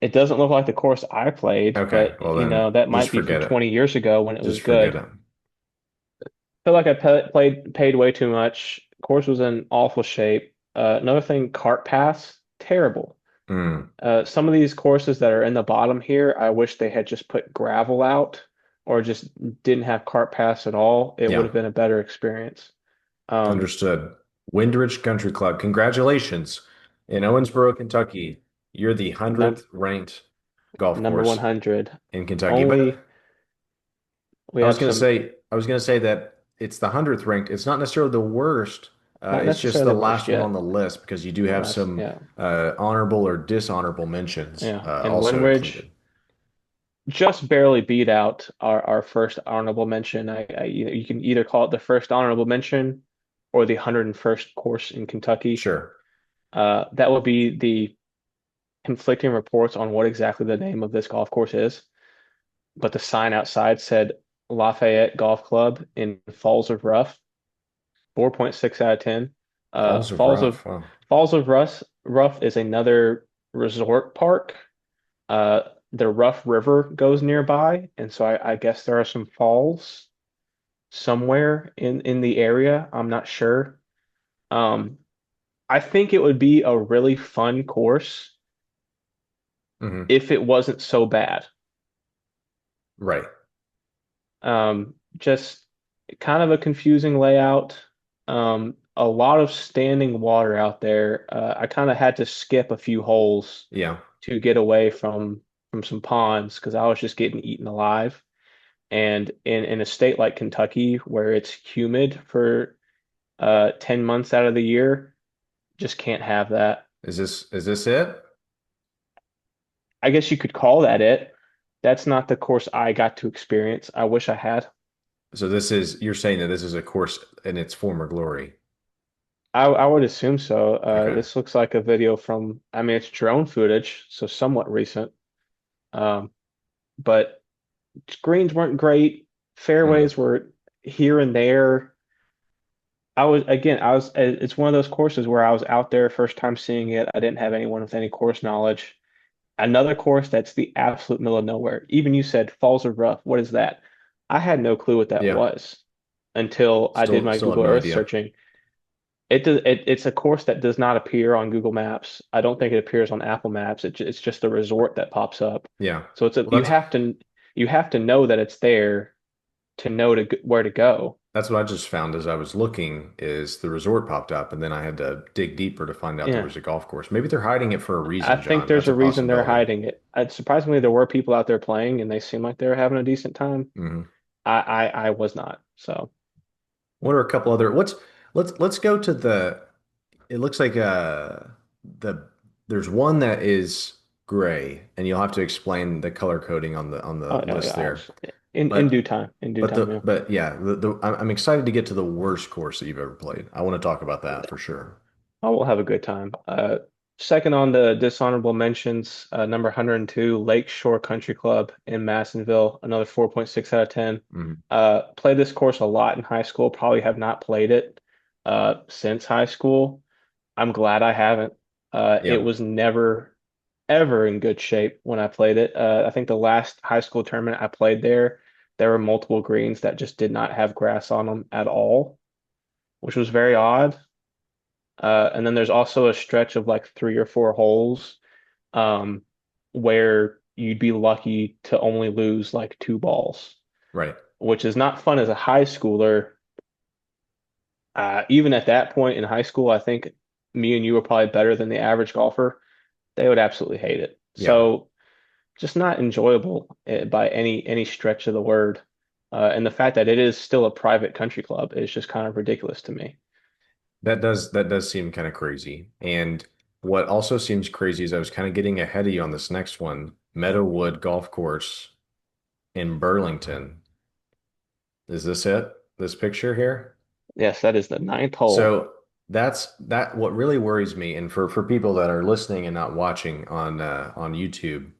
It doesn't look like the course I played, Okay, but well then that just might be from forget it. 20 years ago when it was Just forget good. it. Feel like I paid way too much. Course was in awful shape. Another thing, cart paths, terrible. Mm, Some of these courses that are in the bottom here, I wish they had just put gravel out or just didn't have cart paths at all. It would yeah, have been a better experience. Um, understood. Windridge Country Club, congratulations. In Owensboro, Kentucky, you're the num 100th ranked golf Number course 100. in Kentucky. But Only we have some, I was gonna say that it's the 100th ranked. It's not necessarily the worst. not It's just necessarily the the worst last one on yet. the list because you do have Last, some yeah, honorable or dishonorable mentions yeah. And also Winridge included. just barely beat out our first honorable mention. You can either call it the first honorable mention or the 101st course in Kentucky. Sure. That would be the conflicting reports on what exactly the name of this golf course is. But the sign outside said Lafayette Golf Club in Falls of Rough, 4.6 out of 10. Falls of Falls of Rough. Wow. Rough is another resort park. The Rough River goes nearby, and so I guess there are some falls somewhere in the area. I'm not sure. Um, I think it would be a really fun course Hmm. if it wasn't so bad. Right. Just kind of a confusing layout. A lot of standing water out there. I kind of had to skip a few holes Yeah. to get away from some ponds because I was just getting eaten alive. And in a state like Kentucky, where it's humid for 10 months out of the year, just can't have that. Is this it? I guess you could call that it. That's not the course I got to experience. I wish I had. So you're saying that this is a course in its former glory. I would assume so. Okay. This looks like a video from, I mean, it's drone footage, so somewhat recent. Um, but greens weren't great. Hmm. Fairways were here and there. It's one of those courses where I was out there first time seeing it. I didn't have anyone with any course knowledge. Another course that's the absolute middle of nowhere. Even you said Falls of Rough. What is that? I had no clue what that Yeah. was until I did my Still have Google no Earth idea. searching. It's a course that does not appear on Google Maps. I don't think it appears on Apple Maps. It's just a resort that pops up. Yeah. So it's a Well, you have to know that it's there to know where to go. that's what I just found as I was looking is the resort popped up and then I had to dig deeper to find out there Yeah. was a golf course. Maybe they're hiding it for a I reason, think John. there's That's a a reason they're possibility. hiding it. Surprisingly, there were people out there playing, and they seemed like they were having a decent time. Hmm. I was not. So, What are a couple other let's go to it looks like the there's one that is gray and you'll have to explain the color coding on the oh yeah, list there. in due But time, yeah. yeah, I'm excited to get to the worst course that you've ever played. I want to talk about that for sure. I will have a good time. Second on the dishonorable mentions, number 102, Lakeshore Country Club in Madisonville, another 4.6 out of 10. Mhm. Played this course a lot in high school, probably have not played it since high school. I'm glad I haven't. It Yeah. was never, ever in good shape when I played it. I think the last high school tournament I played there, there were multiple greens that just did not have grass on them at all, which was very odd. And then there's also a stretch of like 3 or 4 holes um, where you'd be lucky to only lose like 2 balls, Right. which is not fun as a high schooler. Even at that point in high school, I think me and you were probably better than the average golfer. They would absolutely hate it. Yeah. So just not enjoyable by any stretch of the word. And the fact that it is still a private country club is just kind of ridiculous to me. That does seem kind of crazy. And what also seems crazy is I was kind of getting ahead of you on this next one, Meadowwood Golf Course in Burlington. Is this it? This picture here? Yes, that is the ninth hole. So that what really worries me, and for people that are listening and not watching on YouTube,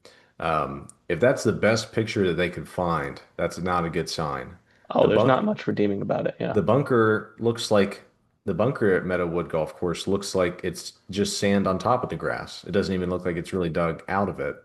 if that's the best picture that they could find, that's not a good sign. Oh, The there's bunk not much redeeming about it. Yeah. the bunker looks like the bunker at Meadowwood Golf Course looks like it's just sand on top of the grass. It doesn't even look like it's really dug out of it.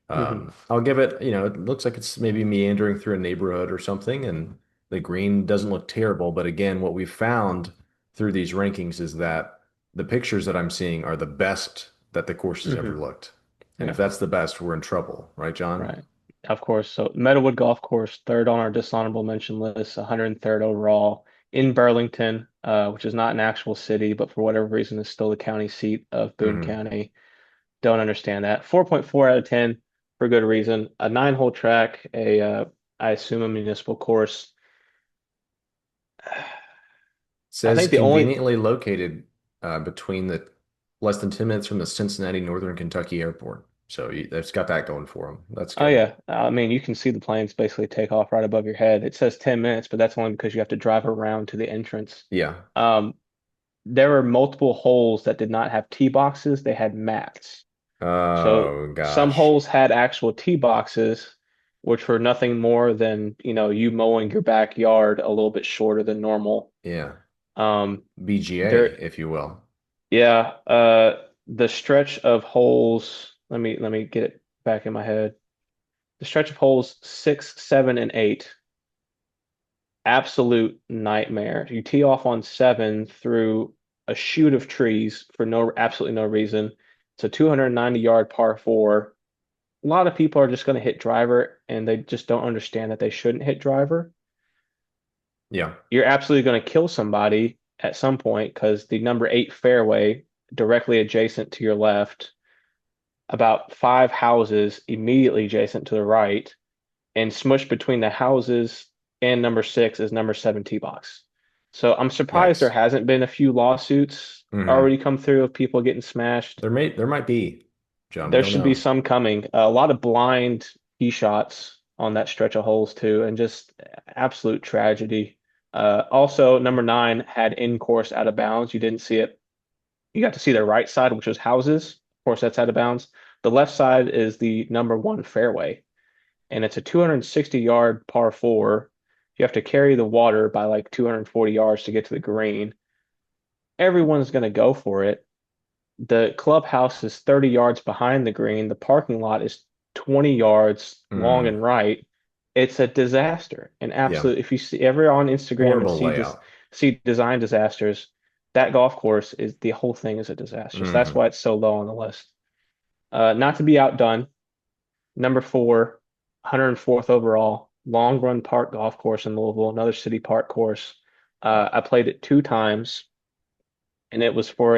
Hmm. I'll give it, it looks like it's maybe meandering through a neighborhood or something, and the green doesn't look terrible. But again, what we found through these rankings is that the pictures that I'm seeing are the best that the course has ever Hmm. looked. And if Yeah, that's the best, we're in trouble, right, John? right. Of course. So Meadowood Golf Course, third on our dishonorable mention list, 103rd overall in Burlington, which is not an actual city, but for whatever reason is still the county seat of Boone Hmm. County. Don't understand that. 4.4 out of 10 for good reason. A nine-hole track, I assume a municipal course. I Says think the only conveniently located between the less than 10 minutes from the Cincinnati Northern Kentucky Airport. So that's got that going for them. That's Oh good. yeah, I mean you can see the planes basically take off right above your head. It says 10 minutes, but that's only because you have to drive around to the entrance. Yeah. Um, there were multiple holes that did not have tee boxes, they had mats. So Oh some gosh. holes had actual tee boxes, which were nothing more than, you mowing your backyard a little bit shorter than normal. Yeah. Um, BGA, there, if you will. yeah, the stretch of holes, let me get it back in my head. The stretch of holes six, seven, and eight, absolute nightmare. You tee off on seven through a chute of trees for absolutely no reason. It's a 290-yard par four. A lot of people are just going to hit driver and they just don't understand that they shouldn't hit driver. Yeah. You're absolutely going to kill somebody at some point because the number eight fairway directly adjacent to your left, about five houses immediately adjacent to the right, and smushed between the houses and number six is number seven tee box. So I'm surprised there Yikes. hasn't been a few lawsuits Hmm. already come through of people getting smashed. There might be, John. We There don't should be know. some coming. A lot of blind tee shots on that stretch of holes too, and just absolute tragedy. Also, number nine had in course out of bounds. You didn't see it. You got to see the right side, which was houses. Of course, that's out of bounds. The left side is the number one fairway, and it's a 260-yard par four. You have to carry the water by like 240 yards to get to the green. Everyone's going to go for it. The clubhouse is 30 yards behind the green. The parking lot is 20 yards long Mm, and right. It's a disaster. And yeah. absolute, if you see ever on Instagram and Horrible layout. see design disasters, that golf course is the whole thing is a disaster. So that's Hmm. why it's so low on the list. Not to be outdone, number four, 104th overall, Long Run Park Golf Course in Louisville, another city park course. I played it two times, and it was for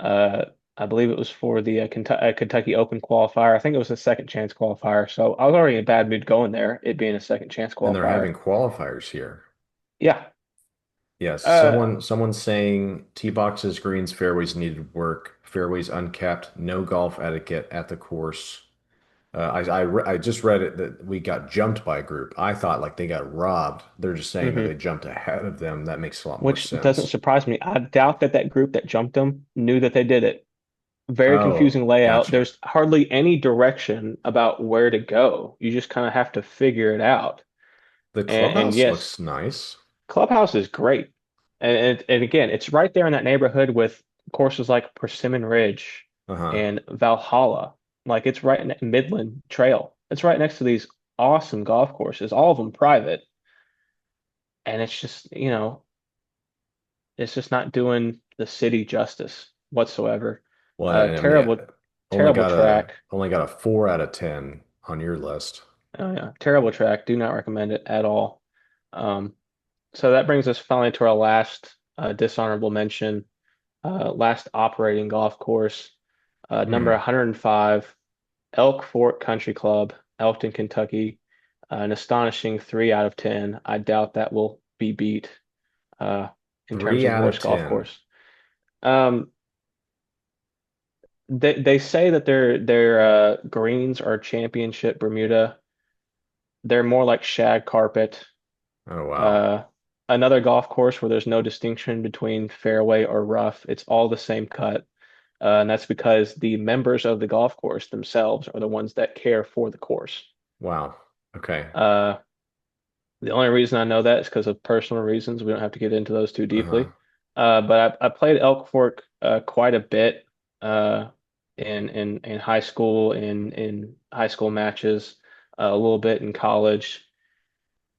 uh, I believe it was for the Kentucky Open qualifier. I think it was a second chance qualifier. So I was already in a bad mood going there, it being a second chance And they're qualifier. having qualifiers here. Yeah. Yes. Uh, Someone's saying tee boxes, greens, fairways needed work. Fairways uncapped. No golf etiquette at the course. I just read it that we got jumped by a group. I thought like they got robbed. They're just saying that mhm. they jumped ahead of them. That makes a lot more Which doesn't sense. surprise me. I doubt that that group that jumped them knew that they did it. Very Oh, confusing layout. gotcha. There's hardly any direction about where to go. You just kind of have to figure it out. The And clubhouse yes, looks nice. Clubhouse is great. And again, it's right there in that neighborhood with courses like Persimmon Ridge Uh-huh. and Valhalla. Like it's right in Midland Trail. It's right next to these awesome golf courses, all of them private. And it's just, it's just not doing the city justice whatsoever. Well, and I mean, Terrible, terrible track. only got a 4 out of 10 on your list. Oh yeah, terrible track. Do not recommend it at all. Um, so that brings us finally to our last dishonorable mention, last operating golf course, number Hmm. 105, Elk Fork Country Club, Elkton, Kentucky. An astonishing 3 out of 10. I doubt that will be beat uh, in terms Three of out of worst golf 10. course. Um, they say that their greens are championship Bermuda. They're more like shag carpet. Oh, wow. Uh, Another golf course where there's no distinction between fairway or rough. It's all the same cut. And that's because the members of the golf course themselves are the ones that care for the course. Wow. Okay. Uh, the only reason I know that is because of personal reasons. We don't have to get into those too Uh-huh. deeply. But I played Elk Fork quite a bit uh, in high school, in high school matches, a little bit in college,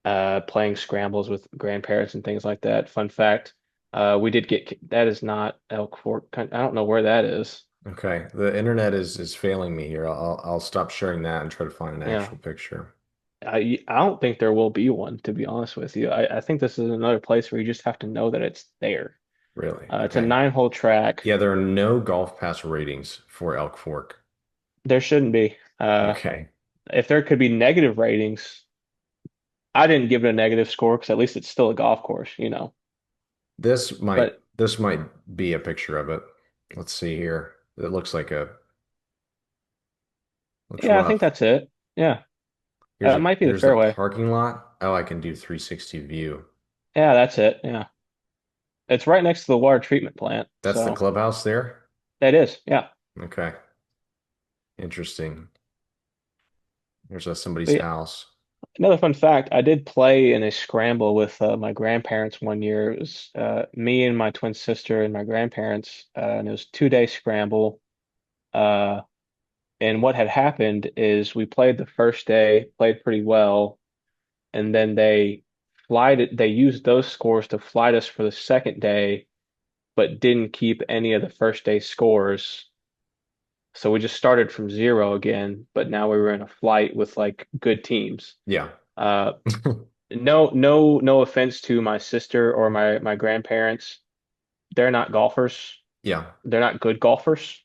playing scrambles with grandparents and things like that. Fun fact. We did get that is not Elk Fork. I don't know where that is. Okay, the internet is failing me here. I'll stop sharing that and try to find an Yeah. actual picture. I don't think there will be one, to be honest with you. I think this is another place where you just have to know that it's there. Really? It's a Okay. 9-hole track. Yeah, there are no golf pass ratings for Elk Fork. There shouldn't be. Okay. If there could be negative ratings, I didn't give it a negative score because at least it's still a golf course, you know. This might But this might be a picture of it. Let's see here. It looks yeah, I think rough. that's it. Yeah, it might be the Here's the fairway. parking lot. Oh, I can do 360 view. Yeah, that's it. Yeah, it's right next to the water treatment plant, That's the so clubhouse there? that is. Yeah. Okay. Interesting. There's somebody's But yeah, house. another fun fact, I did play in a scramble with my grandparents one year. It was me and my twin sister and my grandparents, and it was 2-day scramble. Uh, and what had happened is we played the first day, played pretty well, and then they used those scores to flight us for the second day, but didn't keep any of the first day scores. So we just started from zero again, but now we were in a flight with like good teams. Yeah. Uh, no offense to my sister or my grandparents. They're not golfers. Yeah. They're not good golfers.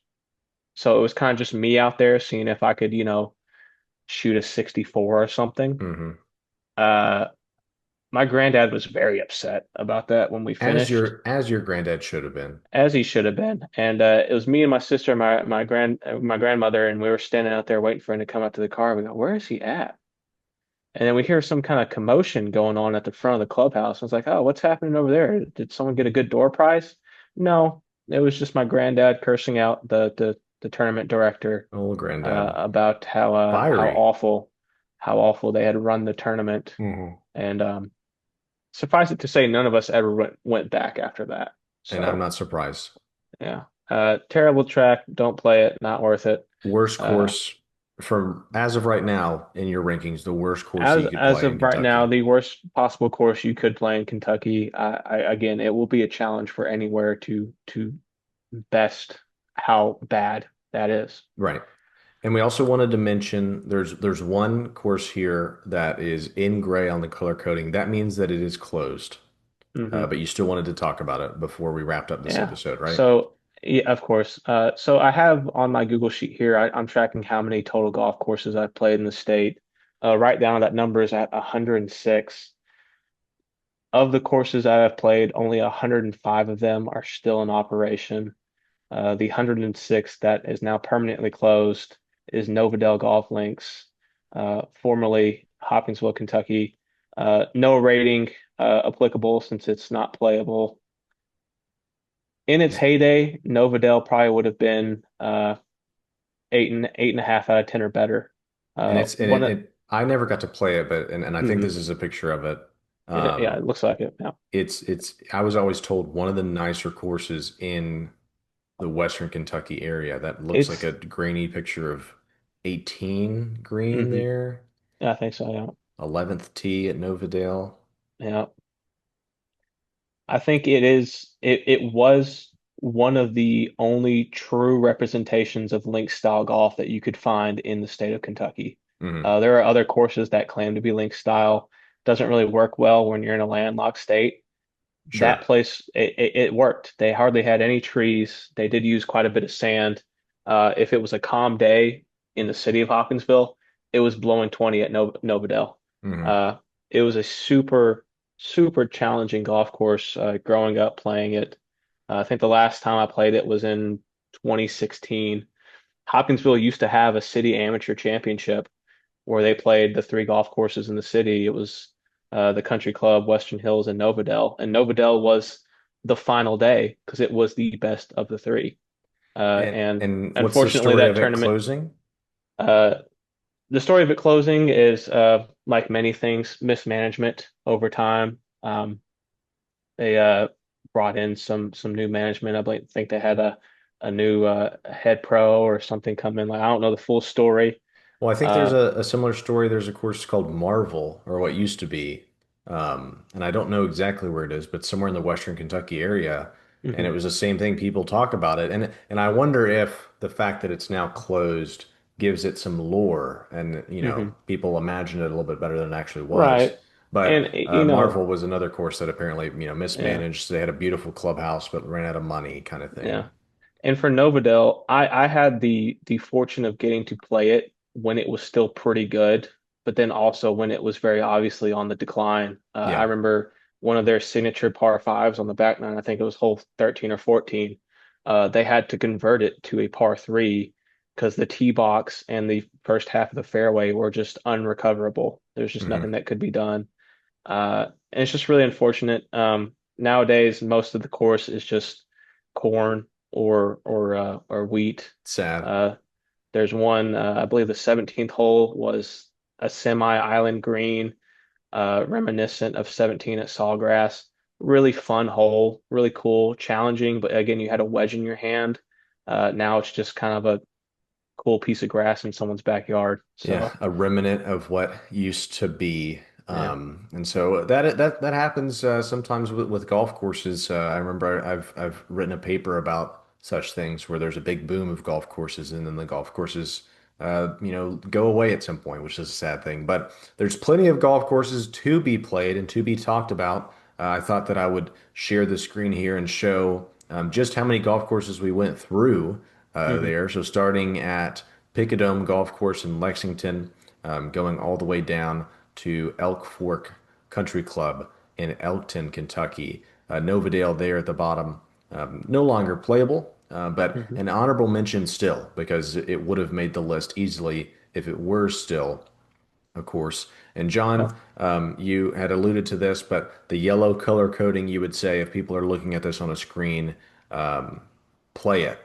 So it was kind of just me out there seeing if I could, shoot a 64 or something. hmm Uh, my granddad was very upset about that when we finished, As your granddad should have been. as he should have been. And it was me and my sister, my grandmother, and we were standing out there waiting for him to come out to the car. We go, where is he at? And then we hear some kind of commotion going on at the front of the clubhouse. I was like, oh, what's happening over there? Did someone get a good door prize? No, it was just my granddad cursing out the tournament director Oh, granddad. about Fiery. how awful they had run the tournament. hmm And suffice it to say, none of us ever went back after that. And I'm So not surprised. yeah, terrible track. Don't play it. Not worth it. Worst Uh, course from as of right now in your rankings, the worst course that as you could as play in of right now, Kentucky. the worst possible course you could play in Kentucky. Again, it will be a challenge for anywhere to best how bad that is. Right. And we also wanted to mention there's one course here that is in gray on the color coding. That means that it is closed. Hmm. But you still wanted to talk about it before we wrapped up this Yeah. episode, right? So yeah, of course. So I have on my Google sheet here. I'm tracking how many total golf courses I've played in the state. Right now, that number is at 106. Of the courses I have played, only 105 of them are still in operation. The 106 that is now permanently closed is Novedale Golf Links, formerly Hopkinsville, Kentucky. No rating applicable since it's not playable. In its heyday, Novedale probably would have been eight and a half out of 10 or better. And it's and One, I never got to play it, but and I think mhm. this is a picture of it. Yeah, Um, it looks like it. Yeah, it's I was always told one of the nicer courses in the Western Kentucky area that looks like it's. a grainy picture of 18 green Hmm. there, Yeah, I think so. Yeah, 11th tee at Novedale. yeah. I think it is. It was one of the only true representations of link style golf that you could find in the state of Kentucky. hmm There are other courses that claim to be link style. Doesn't really work well when you're in a landlocked state. That Sure. place, it worked. They hardly had any trees. They did use quite a bit of sand. If it was a calm day in the city of Hopkinsville, it was blowing 20 at Novedale. hmm Uh, it was a super challenging golf course growing up playing it. I think the last time I played it was in 2016. Hopkinsville used to have a city amateur championship where they played the three golf courses in the city. It was the Country Club, Western Hills, and Novedale. And Novedale was the final day because it was the best of the three. And And what's the unfortunately, story that of it tournament, closing? uh, the story of it closing is like many things, mismanagement over time. They brought in some new management. Think they had a new head pro or something come in. Like I don't know the full story. Well, I think there's Uh, a similar story. There's a course called Marvel, or what used to be, and I don't know exactly where it is, but somewhere in the Western Kentucky area. And Hmm. it was the same thing. People talk about it, and I wonder if the fact that it's now closed gives it some lore, and Hmm. people imagine it a little bit better than it actually was. Right. And But you know, Marvel was another course that apparently yeah, mismanaged. They had a beautiful clubhouse, but ran out of money, kind of thing. yeah. And for Novadell, I had the fortune of getting to play it when it was still pretty good, but then also when it was very obviously on the decline. I Yeah. remember one of their signature par fives on the back nine, I think it was hole 13 or 14. They had to convert it to a par three because the tee box and the first half of the fairway were just unrecoverable. There's just Hmm. nothing that could be done. And it's just really unfortunate. Nowadays, most of the course is just corn or wheat. Sad. Uh, there's one, I believe the 17th hole was a semi-island green, reminiscent of 17 at Sawgrass. Really fun hole, really cool, challenging, but again, you had a wedge in your hand. Now it's just kind of a cool piece of grass in someone's backyard. Yeah, So, a remnant of what used to be. yeah. And so that happens sometimes with golf courses. I remember I've written a paper about such things where there's a big boom of golf courses, and then the golf courses, go away at some point, which is a sad thing. But there's plenty of golf courses to be played and to be talked about. I thought that I would share the screen here and show just how many golf courses we went through Hmm. there. So starting at Picadome Golf Course in Lexington, going all the way down to Elk Fork Country Club in Elkton, Kentucky. Novadale there at the bottom, no longer playable, but Hmm. an honorable mention still because it would have made the list easily if it were still, of course. And John, you had alluded to this, but the yellow color coding, you would say, if people are looking at this on a screen, um, play it.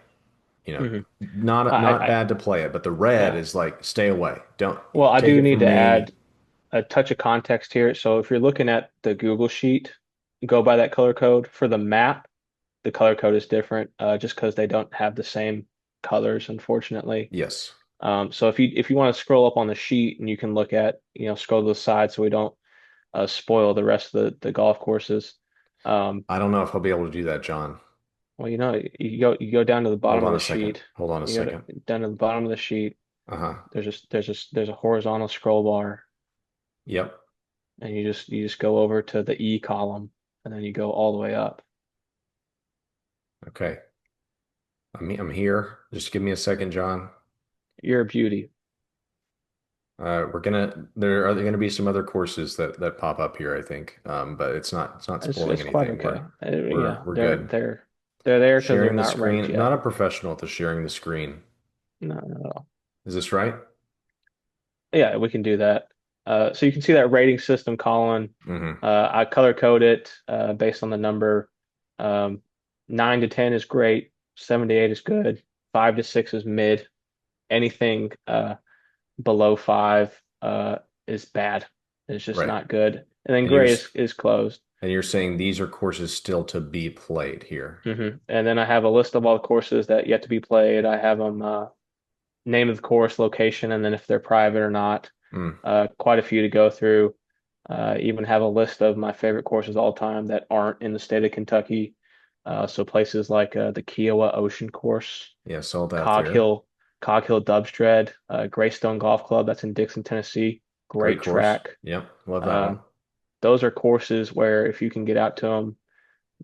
You know, Hmm. not I bad to play it, but the red yeah. is like stay away. Don't Well, I take do it need from to me. add a touch of context here. So if you're looking at the Google sheet, go by that color code. For the map, the color code is different, just because they don't have the same colors, unfortunately. Yes. So if you want to scroll up on the sheet and you can look at, scroll to the side so we don't spoil the rest of the golf courses. Um, I don't know if I'll be able to do that, John. well, you go down to the Hold bottom of on a the second. sheet. Hold on a You go second. down to the bottom of the sheet. Uh-huh. There's a horizontal scroll bar, Yep. and you just go over to the E column, and then you go all the way up. Okay. I'm here. Just give me a second, John. You're a beauty. There are gonna be some other courses that pop up here, I think. But it's not It's spoiling it's quite anything. okay. We're Yeah, we're they're good. they're they're there because they're Sharing the not ranked screen. Not yet. a professional at the sharing the screen. No, not at all. Is this right? Yeah, we can do that. So you can see that rating system, Colin. Mm-hmm. I color code it based on the number. Um, 9 to 10 is great. 7 to 8 is good. 5 to 6 is mid. Anything below five is bad. It's just Right. not good. And then And you're gray s- is closed. and you're saying these are courses still to be played here. And then I have a list of all the courses that yet to be played. I have them name of the course, location, and then if they're private or not. Mm, Quite a few to go through. Even have a list of my favorite courses all time that aren't in the state of Kentucky. So places like the Kiowa Ocean Course, yeah, saw that Cog there. Hill, Cog Hill Dubstred, Greystone Golf Club, that's in Dixon, Tennessee. Great Great course. track. Yep, love that one. Um, those are courses where if you can get out to them,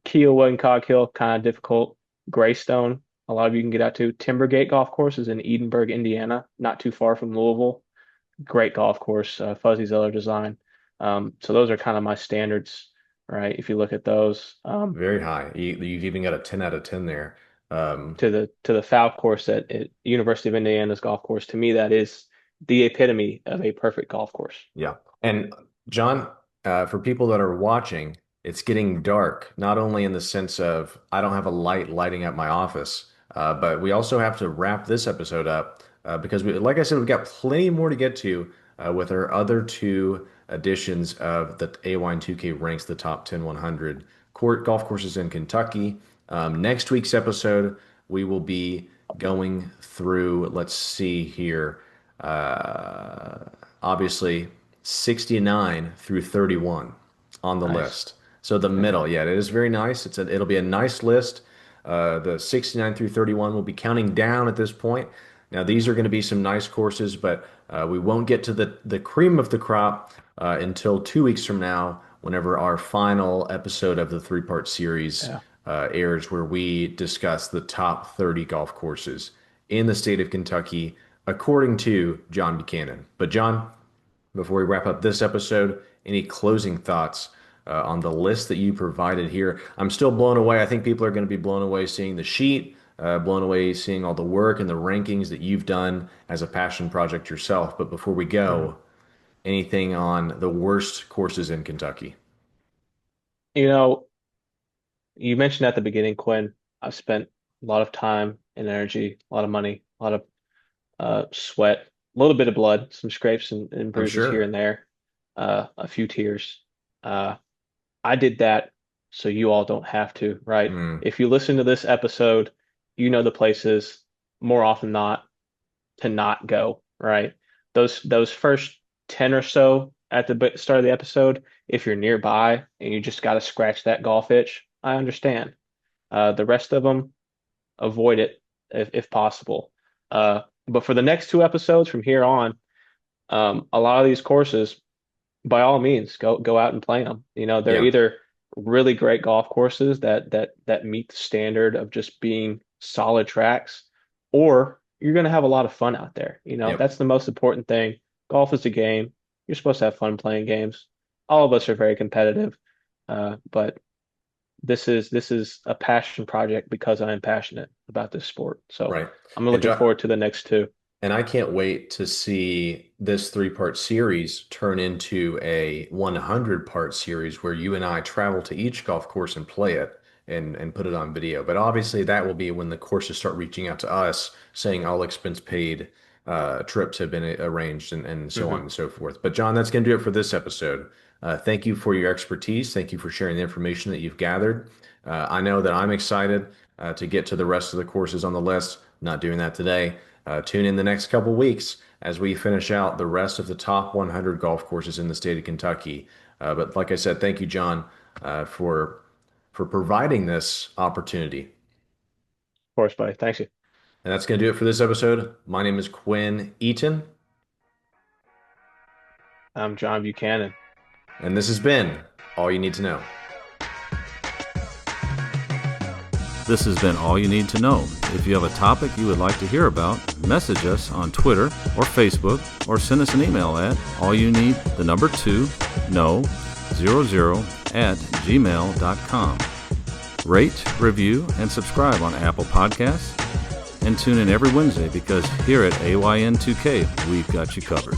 Kiowa and Cog Hill, kind of difficult. Greystone, a lot of you can get out to. Timbergate Golf Course is in Edinburgh, Indiana, not too far from Louisville. Great golf course, Fuzzy Zeller design. So those are kind of my standards, right? If you look at those, Very high. You've even got a 10 out of 10 there. Um, to the Falk course at University of Indiana's golf course, to me that is the epitome of a perfect golf course. yeah. And John, for people that are watching, it's getting dark, not only in the sense of I don't have a light lighting up my office, but we also have to wrap this episode up because like I said, we've got plenty more to get to with our other two editions of the AWine 2K ranks the top 10 100 golf courses in Kentucky. Next week's episode, we will be going through, let's see here, uh, obviously 69 through 31. on the Nice. list. So the middle, yeah, it is very nice. It'll be a nice list. The 69 through 31 will be counting down at this point. Now these are going to be some nice courses, but we won't get to the cream of the crop until 2 weeks from now, whenever our final episode of the three-part series Yeah. airs, where we discuss the top 30 golf courses in the state of Kentucky, according to John Buchanan. But John, before we wrap up this episode, any closing thoughts on the list that you provided here? I'm still blown away. I think people are going to be blown away seeing the sheet, blown away seeing all the work and the rankings that you've done as a passion project yourself. But before we Mhm. go, anything on the worst courses in Kentucky? You know, you mentioned at the beginning, Quinn, I've spent a lot of time and energy, a lot of money, a lot of sweat, a little bit of blood, some scrapes and I'm bruises here sure. and there, a few tears. Uh, I did that so you all don't have to, right? Mm, If you listen to this episode, you know the places more often than not to not go, right? Those first 10 or so at the start of the episode, if you're nearby and you just got to scratch that golf itch, I understand. The rest of them, avoid it if possible. But for the next two episodes from here on, a lot of these courses, by all means, go out and play them. They're yeah. either really great golf courses that meet the standard of just being solid tracks, or you're going to have a lot of fun out there. Yep. That's the most important thing. Golf is a game. You're supposed to have fun playing games. All of us are very competitive, but this is a passion project because I am passionate about this sport. So Right. I'm And looking John, forward to the next two. and I can't wait to see this three-part series turn into a 100-part series where you and I travel to each golf course and play it and put it on video. But obviously, that will be when the courses start reaching out to us saying all expense paid trips have been arranged and so on Mhm. and so forth. But John, that's going to do it for this episode. Thank you for your expertise. Thank you for sharing the information that you've gathered. I know that I'm excited to get to the rest of the courses on the list. Not doing that today. Tune in the next couple weeks as we finish out the rest of the top 100 golf courses in the state of Kentucky. But like I said, thank you, John, for providing this opportunity. Of course, buddy. Thanks you. And that's going to do it for this episode. My name is Quinn Eaton, I'm John Buchanan. and this has been All You Need to Know. This has been All You Need to Know. If you have a topic you would like to hear about, message us on Twitter or Facebook, or send us an email at allyouneed2know00@gmail.com. Rate, review, and subscribe on Apple Podcasts, and tune in every Wednesday because here at AYN2K, we've got you covered.